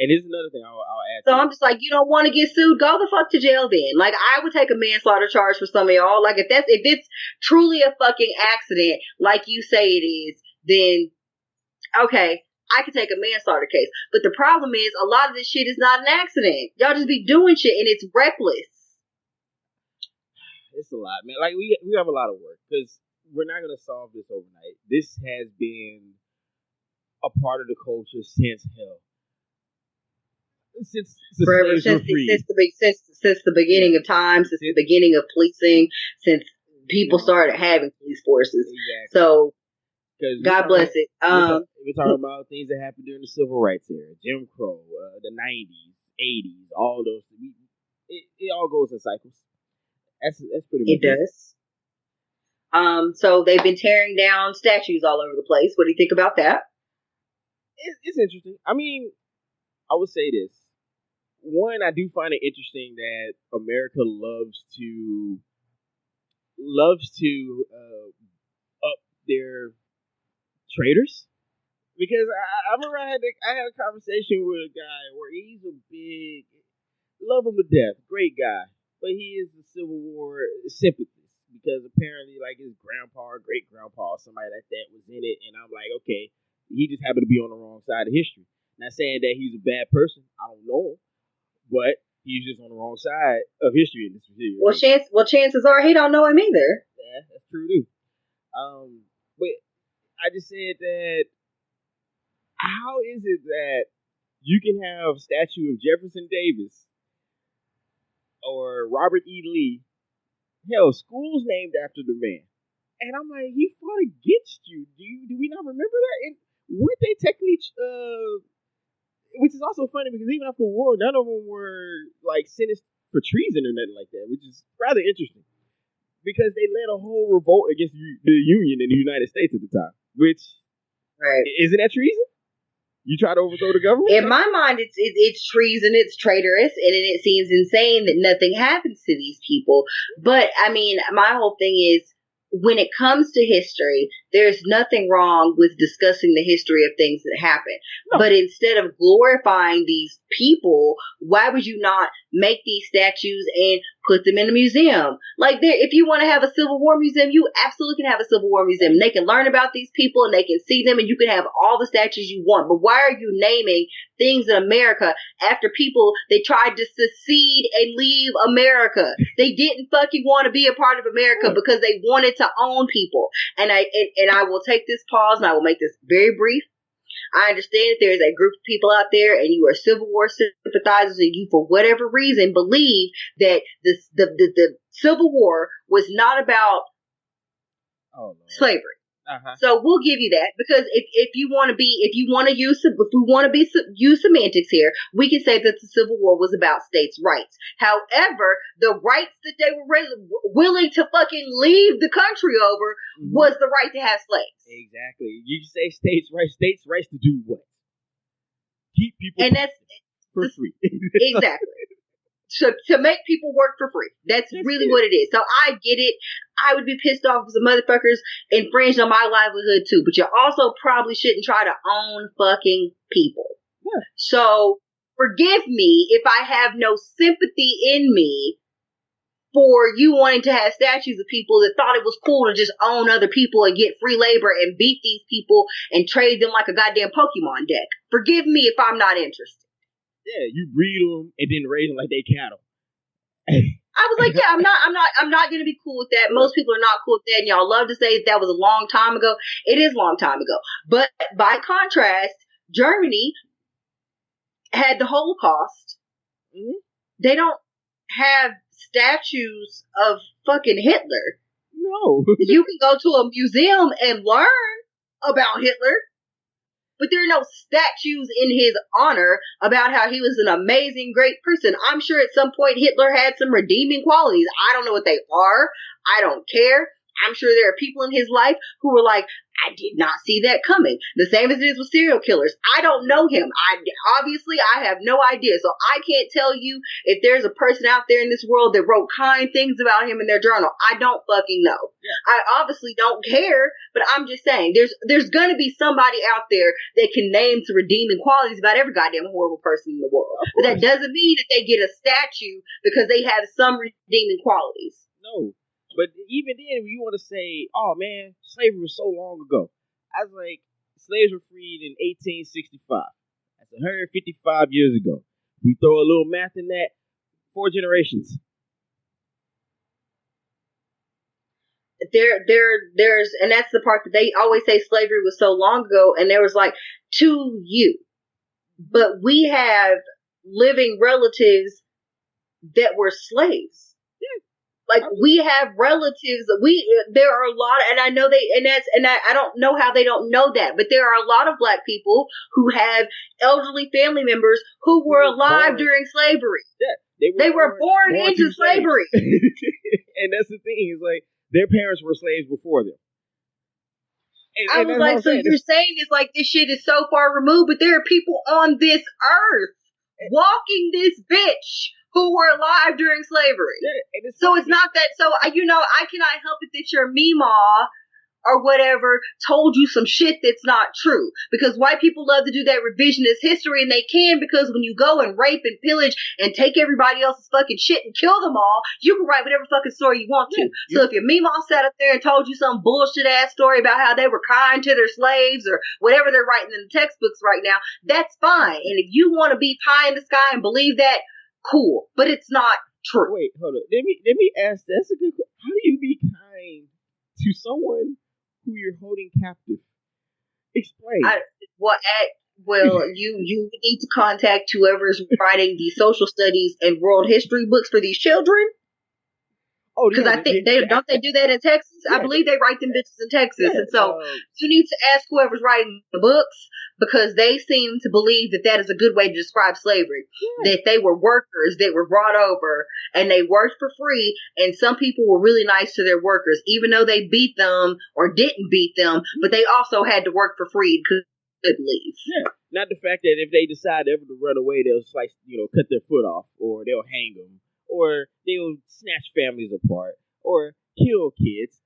And here's another thing I'll add. So I'm just like, you don't want to get sued? Go the fuck to jail then. Like, I would take a manslaughter charge for some of y'all. Like, if it's truly a fucking accident, like you say it is, then okay, I could take a manslaughter case. But the problem is, a lot of this shit is not an accident. Y'all just be doing shit and it's reckless. It's a lot, man. Like, we have a lot of work because we're not gonna solve this overnight. This has been a part of the culture since hell. Since the beginning of time, since the beginning of policing, since people started having police forces. Exactly. So, God bless it. We're talking about things that happened during the civil rights era, Jim Crow, the 90s, 80s, all those. It all goes in cycles. That's pretty much it. Does. So they've been tearing down statues all over the place. What do you think about that? It's interesting. I mean, I would say this. One, I do find it interesting that America loves to up their traders, because I remember I had a conversation with a guy where he's a big, love him to death, great guy, but he is a Civil War sympathist because apparently, like, his grandpa or great grandpa, somebody like that, was in it, and I'm like, okay, he just happened to be on the wrong side of history. Not saying that he's a bad person. I don't know him. But he's just on the wrong side of history in this video. Well, chances are he don't know him either. Yeah, that's true too. But I just said that, how is it that you can have a statue of Jefferson Davis or Robert E. Lee, hell, schools named after the man, and I'm like, he fought against you. Do we not remember that? And weren't they technically which is also funny because even after the war, none of them were like sentenced for treason or nothing like that, which is rather interesting because they led a whole revolt against the Union in the United States at the time. Which, right, isn't that treason? You try to overthrow the government? In my mind, it's treason, it's traitorous, and it seems insane that nothing happens to these people. But I mean, my whole thing is, when it comes to history, there's nothing wrong with discussing the history of things that happen. No. But instead of glorifying these people, why would you not make these statues and put them in a museum? Like, if you want to have a Civil War museum, you absolutely can have a Civil War museum. And they can learn about these people and they can see them, and you can have all the statues you want. But why are you naming things in America after people they tried to secede and leave America? They didn't fucking want to be a part of America because they wanted to own people. And I will take this pause and I will make this very brief. I understand that there's a group of people out there and you are Civil War sympathizers and you, for whatever reason, believe that the Civil War was not about slavery. Uh-huh. So we'll give you that, because if we want to use semantics here, we can say that the Civil War was about states' rights. However, the rights that they were willing to fucking leave the country over was the right to have slaves. Exactly. You say states' rights to do what? Keep people for free. Exactly. To make people work for free. That's really what it is. So I get it. I would be pissed off if some motherfuckers infringed on my livelihood too. But you also probably shouldn't try to own fucking people. Yeah. So forgive me if I have no sympathy in me for you wanting to have statues of people that thought it was cool to just own other people and get free labor and beat these people and trade them like a goddamn Pokemon deck. Forgive me if I'm not interested. Yeah, you breed them and then raise them like they cattle. I was like, yeah, I'm not going to be cool with that. Most people are not cool with that, and y'all love to say that was a long time ago. It is a long time ago. But by contrast, Germany had the Holocaust. Mm-hmm. They don't have statues of fucking Hitler. No. You can go to a museum and learn about Hitler. but there are no statues in his honor about how he was an amazing, great person. I'm sure at some point Hitler had some redeeming qualities. I don't know what they are. I don't care. I'm sure there are people in his life who were like, I did not see that coming. The same as it is with serial killers. I don't know him. I have no idea. So I can't tell you if there's a person out there in this world that wrote kind things about him in their journal. I don't fucking know. Yeah. I obviously don't care, but I'm just saying there's gonna be somebody out there that can name some redeeming qualities about every goddamn horrible person in the world. But that doesn't mean that they get a statue because they have some redeeming qualities. No. But even then, you want to say, oh, man, slavery was so long ago. I was like, slaves were freed in 1865. That's 155 years ago. We throw a little math in that, 4 generations. There's, and that's the part that they always say slavery was so long ago, and there was like, to you. But we have living relatives that were slaves. Like, we have relatives, there are a lot, and I know I don't know how they don't know that, but there are a lot of black people who have elderly family members who were alive during slavery. Yeah, they were born into slavery. And that's the thing, is like, their parents were slaves before them. I was like, so you're saying it's like this shit is so far removed, but there are people on this earth walking this bitch who were alive during slavery. Yeah, so it's not that, so, I cannot help it that your meemaw or whatever told you some shit that's not true. Because white people love to do that revisionist history, and they can, because when you go and rape and pillage and take everybody else's fucking shit and kill them all, you can write whatever fucking story you want to. Yeah. So if your meemaw sat up there and told you some bullshit ass story about how they were kind to their slaves or whatever they're writing in the textbooks right now, that's fine. And if you want to be pie in the sky and believe that, cool, but it's not true. Wait, hold on. Let me ask. That's a good question. How do you be kind to someone who you're holding captive? Explain. You need to contact whoever's writing the social studies and world history books for these children. Oh, because I think they do that in Texas. Yeah. I believe they write them bitches in Texas, yeah, and so you need to ask whoever's writing the books, because they seem to believe that is a good way to describe slavery. Yeah. That they were workers that were brought over and they worked for free, and some people were really nice to their workers, even though they beat them or didn't beat them, but they also had to work for free and couldn't leave. Yeah. Not the fact that if they decide ever to run away, they'll cut their foot off, or they'll hang them, or they'll snatch families apart, or kill kids.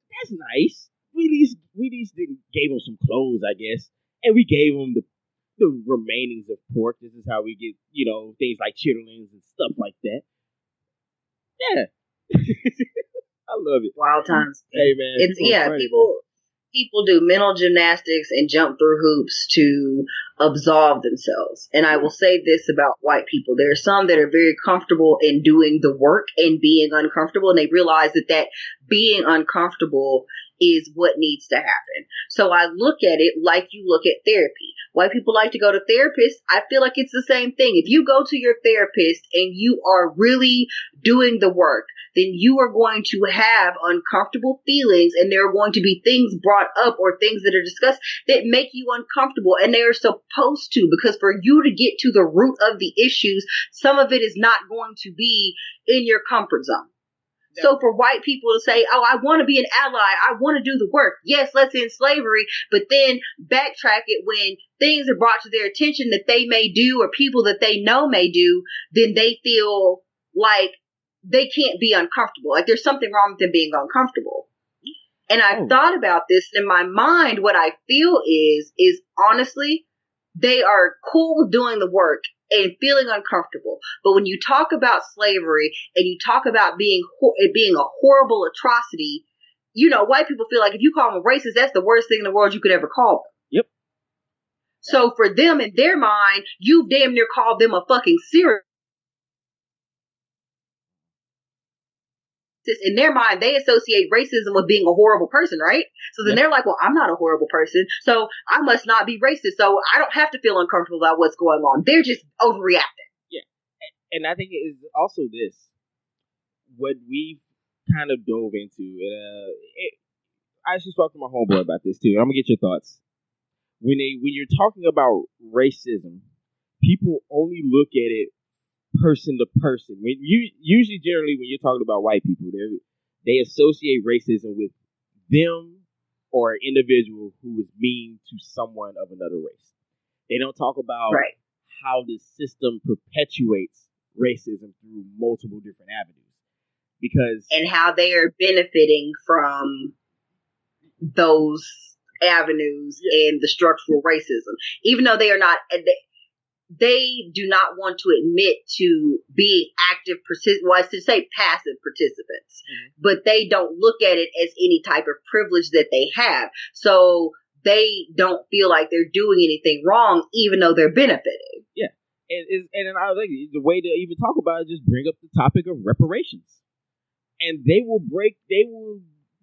That's nice. We at least gave them some clothes, I guess, and we gave them the remainings of pork. This is how we get, things like chitterlings and stuff like that. Yeah. I love it. Wild times. Hey, man. People do mental gymnastics and jump through hoops to absolve themselves. And I will say this about white people. There are some that are very comfortable in doing the work and being uncomfortable, and they realize that being uncomfortable is what needs to happen. So I look at it like you look at therapy. White people like to go to therapists. I feel like it's the same thing. If you go to your therapist and you are really doing the work, then you are going to have uncomfortable feelings, and there are going to be things brought up or things that are discussed that make you uncomfortable, and they are supposed to, because for you to get to the root of the issues, some of it is not going to be in your comfort zone. Yeah. So for white people to say, oh, I want to be an ally, I want to do the work. Yes, let's end slavery, but then backtrack it when things are brought to their attention that they may do or people that they know may do, then they feel like they can't be uncomfortable. Like there's something wrong with them being uncomfortable. And I've thought about this, and in my mind, what I feel is honestly, they are cool with doing the work and feeling uncomfortable. But when you talk about slavery and you talk about it being a horrible atrocity, white people feel like if you call them a racist, that's the worst thing in the world you could ever call them. Yep. So for them, in their mind, you've damn near called them a fucking serial. In their mind, they associate racism with being a horrible person, right? So then they're like, well, I'm not a horrible person, so I must not be racist, so I don't have to feel uncomfortable about what's going on. They're just overreacting. Yeah. And I think it is also this, what we kind of dove into. I actually spoke to my homeboy about this too. I'm going to get your thoughts. when you're talking about racism, people only look at it person to person. When you usually generally when you're talking about white people, they associate racism with them or an individual who is mean to someone of another race. They don't talk about Right. how the system perpetuates racism through multiple different avenues. Because And how they are benefiting from those avenues and the structural racism, even though they are not. They do not want to admit to being active well, I should say passive participants, but they don't look at it as any type of privilege that they have. So they don't feel like they're doing anything wrong, even though they're benefiting. Yeah. And I think the way to even talk about it is just bring up the topic of reparations. And they will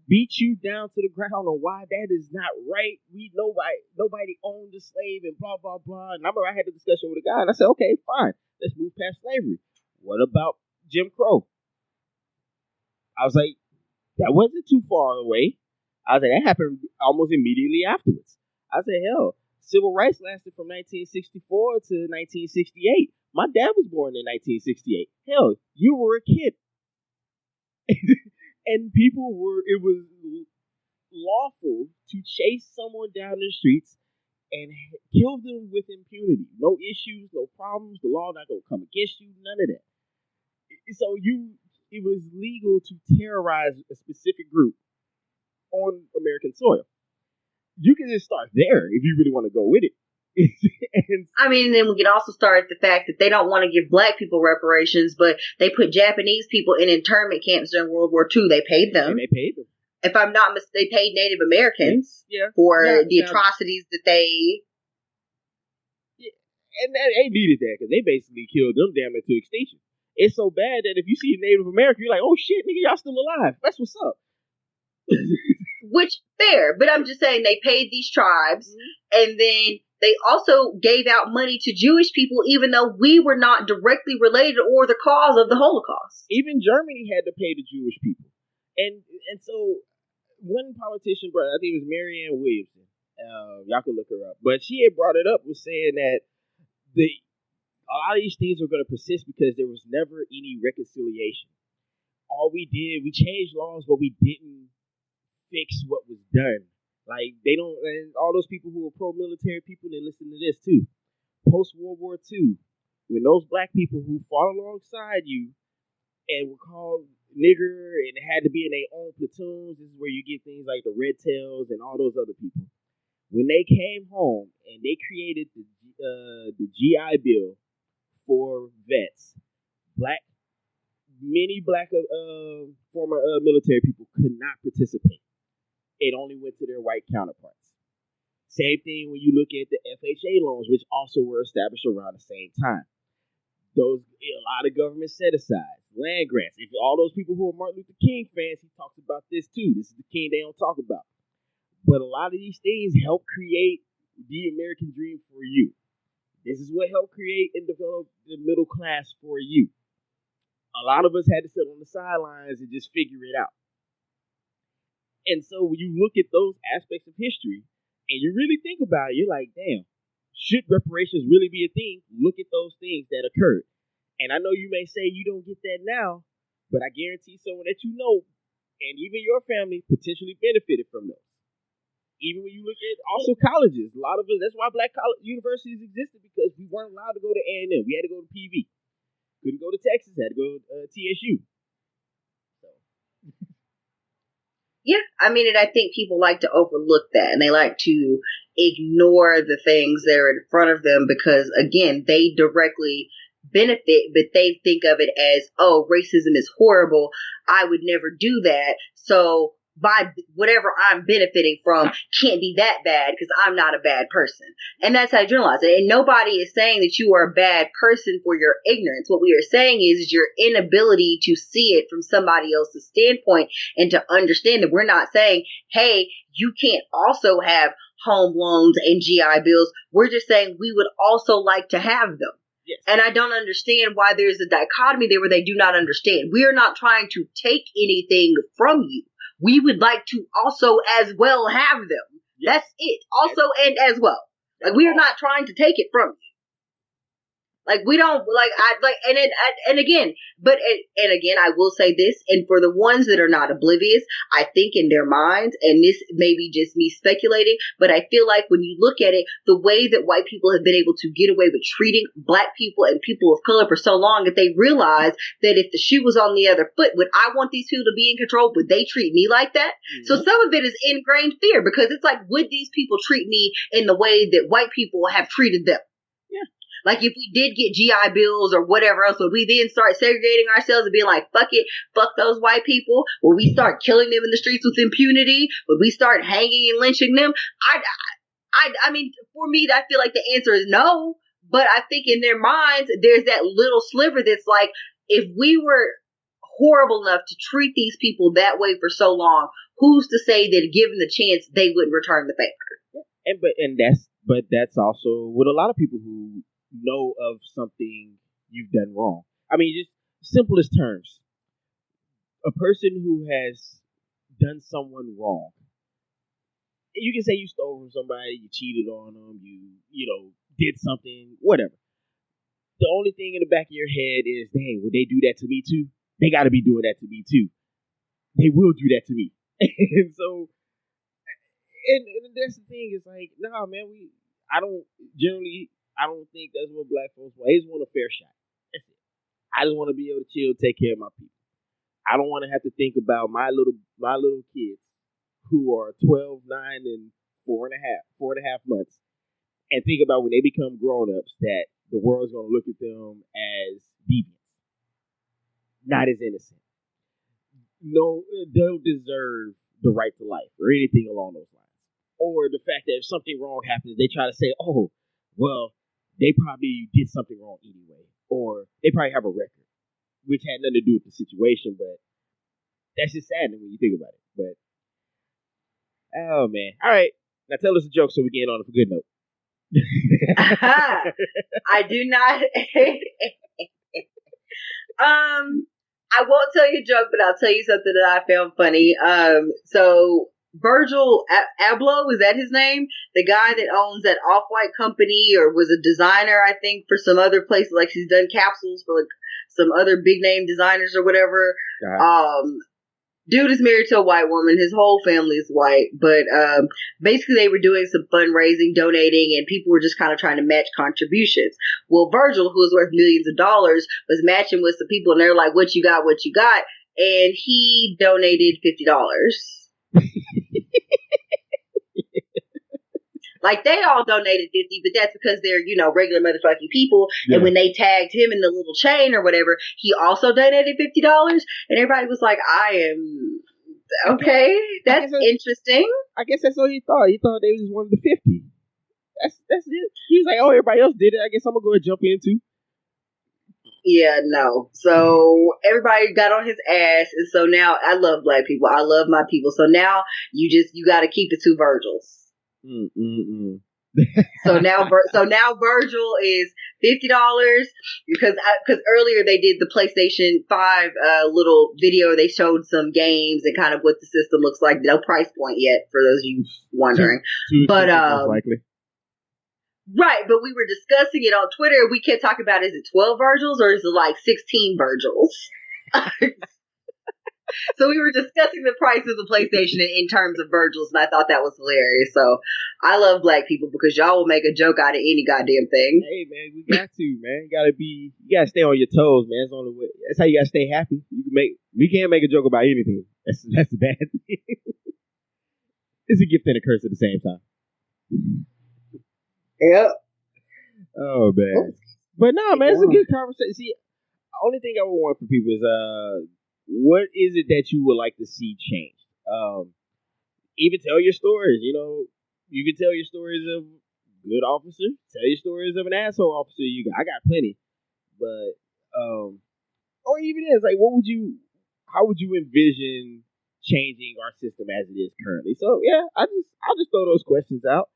beat you down to the ground on why that is not right. Nobody owned the slave and blah, blah, blah. And I remember I had a discussion with a guy and I said, okay, fine, let's move past slavery. What about Jim Crow? I was like, that wasn't too far away. I was like, that happened almost immediately afterwards. I said, hell, civil rights lasted from 1964 to 1968. My dad was born in 1968. Hell, you were a kid. And it was lawful to chase someone down the streets and kill them with impunity. No issues, no problems. The law not going to come against you, none of that. So it was legal to terrorize a specific group on American soil. You can just start there if you really want to go with it. I mean, then we can also start at the fact that they don't want to give black people reparations, but they put Japanese people in internment camps during World War II. They paid them. And they paid them. If I'm not mistaken, they paid Native Americans for the atrocities that they... Yeah. And they needed that because they basically killed them damn it to extinction. It's so bad that if you see Native American, you're like, oh shit, nigga, y'all still alive. That's what's up. Which, fair. But I'm just saying they paid these tribes, and then they also gave out money to Jewish people, even though we were not directly related or the cause of the Holocaust. Even Germany had to pay the Jewish people. And so one politician, I think it was Marianne Williamson, y'all can look her up, but she had brought it up, was saying that a lot of these things are going to persist because there was never any reconciliation. All we did, we changed laws, but we didn't fix what was done. Like, they don't, and all those people who were pro-military people, they listen to this too. Post-World War II, when those black people who fought alongside you and were called nigger and had to be in their own platoons, this is where you get things like the Red Tails and all those other people. When they came home and they created the GI Bill for vets, many black former military people could not participate. It only went to their white counterparts. Same thing when you look at the FHA loans, which also were established around the same time. A lot of government set aside land grants. If all those people who are Martin Luther King fans, he talks about this too. This is the king they don't talk about. But a lot of these things help create the American dream for you. This is what helped create and develop the middle class for you. A lot of us had to sit on the sidelines and just figure it out. And so when you look at those aspects of history and you really think about it, you're like, damn, should reparations really be a thing? Look at those things that occurred. And I know you may say you don't get that now, but I guarantee someone that you know, and even your family, potentially benefited from those. Even when you look at also colleges, a lot of us, that's why black college universities existed, because we weren't allowed to go to A&M. We had to go to PV. Couldn't go to Texas, had to go to TSU. So. Yeah, I mean, and I think people like to overlook that, and they like to ignore the things that are in front of them because, again, they directly benefit, but they think of it as, oh, racism is horrible. I would never do that. So by whatever I'm benefiting from can't be that bad because I'm not a bad person. And that's how I generalize it. And nobody is saying that you are a bad person for your ignorance. What we are saying is your inability to see it from somebody else's standpoint and to understand that we're not saying, hey, you can't also have home loans and GI Bills. We're just saying we would also like to have them. Yes. And I don't understand why there's a dichotomy there where they do not understand. We are not trying to take anything from you. We would like to also as well have them. Yes. That's it. Also, and as well. Like, we are not trying to take it from you. Like, we don't, like, and again, I will say this, and for the ones that are not oblivious, I think in their minds, and this may be just me speculating, but I feel like when you look at it, the way that white people have been able to get away with treating black people and people of color for so long, that they realize that if the shoe was on the other foot, would I want these people to be in control? Would they treat me like that? Mm-hmm. So some of it is ingrained fear, because it's like, would these people treat me in the way that white people have treated them? Like, if we did get GI Bills or whatever else, would we then start segregating ourselves and being like, fuck it, fuck those white people? Would we start killing them in the streets with impunity? Would we start hanging and lynching them? I mean, for me, I feel like the answer is no. But I think in their minds, there's that little sliver that's like, if we were horrible enough to treat these people that way for so long, who's to say that given the chance, they wouldn't return the favor? But that's also with a lot of people who know of something you've done wrong. I mean, just simplest terms. A person who has done someone wrong. You can say you stole from somebody, you cheated on them, you know, did something, whatever. The only thing in the back of your head is, dang, would they do that to me too? They got to be doing that to me too. They will do that to me. And so, and that's the thing. It's like, nah, man, I don't think that's what black folks want. They just want a fair shot. That's it. I just want to be able to chill, take care of my people. I don't want to have to think about my little kids who are 12, 9, and 4.5 months, and think about when they become grown-ups that the world's going to look at them as deviants, not as innocent. No, don't deserve the right to life or anything along those lines. Or the fact that if something wrong happens, they try to say, oh, well, they probably did something wrong anyway. Or they probably have a record, which had nothing to do with the situation, but that's just saddening when you think about it. But, oh, man. All right. Now tell us a joke so we get on a good note. I do not. I won't tell you a joke, but I'll tell you something that I found funny. So Virgil Abloh, is that his name? The guy that owns that Off-White company, or was a designer, I think, for some other places. Like, he's done capsules for like some other big name designers or whatever. Dude is married to a white woman. His whole family is white. But basically they were doing some fundraising, donating, and people were just kind of trying to match contributions. Well, Virgil, who was worth millions of dollars, was matching with some people, and they're like, what you got? And he donated $50. Like, they all donated 50, but that's because they're, regular motherfucking people. Yeah. And when they tagged him in the little chain or whatever, he also donated $50. And everybody was like, I am okay. That's interesting. I guess that's what he thought. He thought they just wanted the 50. That's it. He was like, oh, everybody else did it. I guess I'm going to go and jump in too. Yeah, no. So everybody got on his ass. And so now I love black people. I love my people. So now you got to keep the two Virgils. So now Virgil is $50 because earlier they did the PlayStation 5 little video. They showed some games and kind of what the system looks like. No price point yet for those of you wondering. But likely. Right, but we were discussing it on Twitter. We kept talking about, is it 12 Virgils or is it like 16 Virgils? So we were discussing the price of the PlayStation in terms of Virgils, and I thought that was hilarious. So I love black people because y'all will make a joke out of any goddamn thing. Hey man, we got to, man. You gotta stay on your toes, man. That's the only way. That's how you gotta stay happy. We can't make a joke about anything. That's the bad thing. It's a gift and a curse at the same time. Yep. Oh man. But no, man, it's a good conversation. See, the only thing I would want for people is what is it that you would like to see change? Even tell your stories. You can tell your stories of good officers. Tell your stories of an asshole officer. I got plenty, but or even is like, how would you envision changing our system as it is currently? So yeah, I'll just throw those questions out.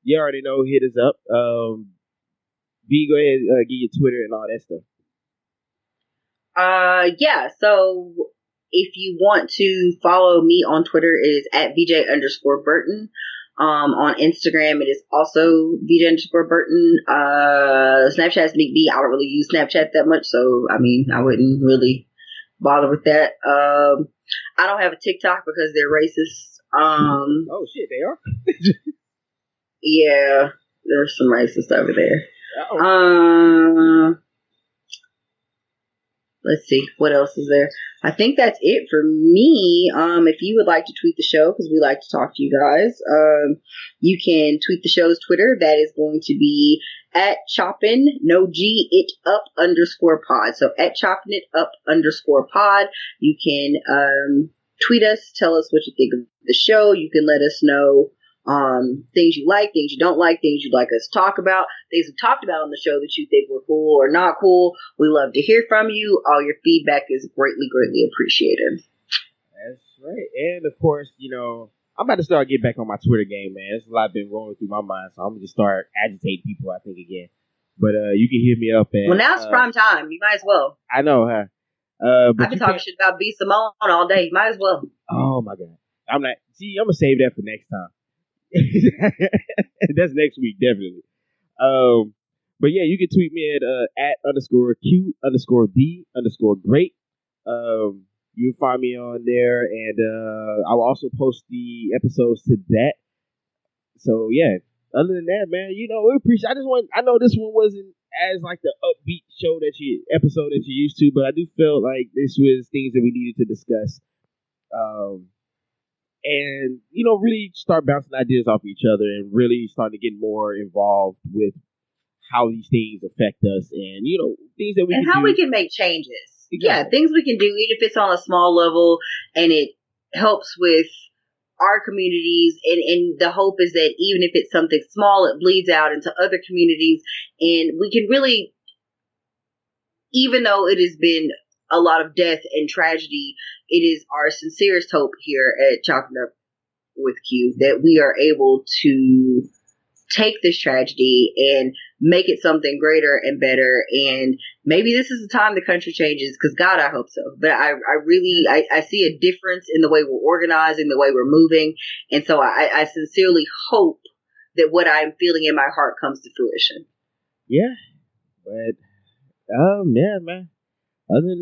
You already know. Hit us up. V, go ahead, give your Twitter and all that stuff. Yeah. So if you want to follow me on Twitter, it is at VJ_Burton. On Instagram, it is also VJ_Burton. Snapchat is Nick B. I don't really use Snapchat that much, so I mean, I wouldn't really bother with that. I don't have a TikTok because they're racist. Oh shit, they are. Yeah, there's some racist over there. Uh-oh. Let's see, what else is there? I think that's it for me. If you would like to tweet the show, because we like to talk to you guys, you can tweet the show's Twitter. That is going to be at choppin, no G, it up _pod. So at choppin it up _pod. You can tweet us, tell us what you think of the show. You can let us know things you like, things you don't like, things you'd like us to talk about, things we talked about on the show that you think were cool or not cool. We love to hear from you. All your feedback is greatly, greatly appreciated. That's right. And of course, I'm about to start getting back on my Twitter game, man. There's a lot been rolling through my mind, so I'm gonna just start agitating people, I think, again. But you can hit me up at. Well, now it's prime time. You might as well. I know, huh? But I've been talking shit about B. Simone all day. Might as well. Oh my god. I'm gonna save that for next time. That's next week, definitely. But yeah, you can tweet me at @Q_D_great. You'll find me on there, and I will also post the episodes to that. So yeah. Other than that, man, we appreciate. I know this one wasn't as like the upbeat episode that you're used to, but I do feel like this was things that we needed to discuss. And really start bouncing ideas off each other and really starting to get more involved with how these things affect us and things that we and can how do. We can make changes. Exactly. Yeah, things we can do, even if it's on a small level, and it helps with our communities. And the hope is that even if it's something small, it bleeds out into other communities, and we can really, even though it has been a lot of death and tragedy, it is our sincerest hope here at Chopping Up with Q that we are able to take this tragedy and make it something greater and better. And maybe this is the time the country changes, because God, I hope so. But I really see a difference in the way we're organizing, the way we're moving. And so I sincerely hope that what I'm feeling in my heart comes to fruition. Yeah. But yeah, man. Other than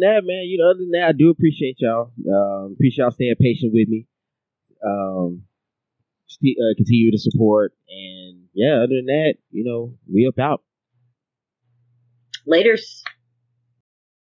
that, I do appreciate y'all. Appreciate y'all staying patient with me. Continue to support, and yeah, other than that, we up out. Laters.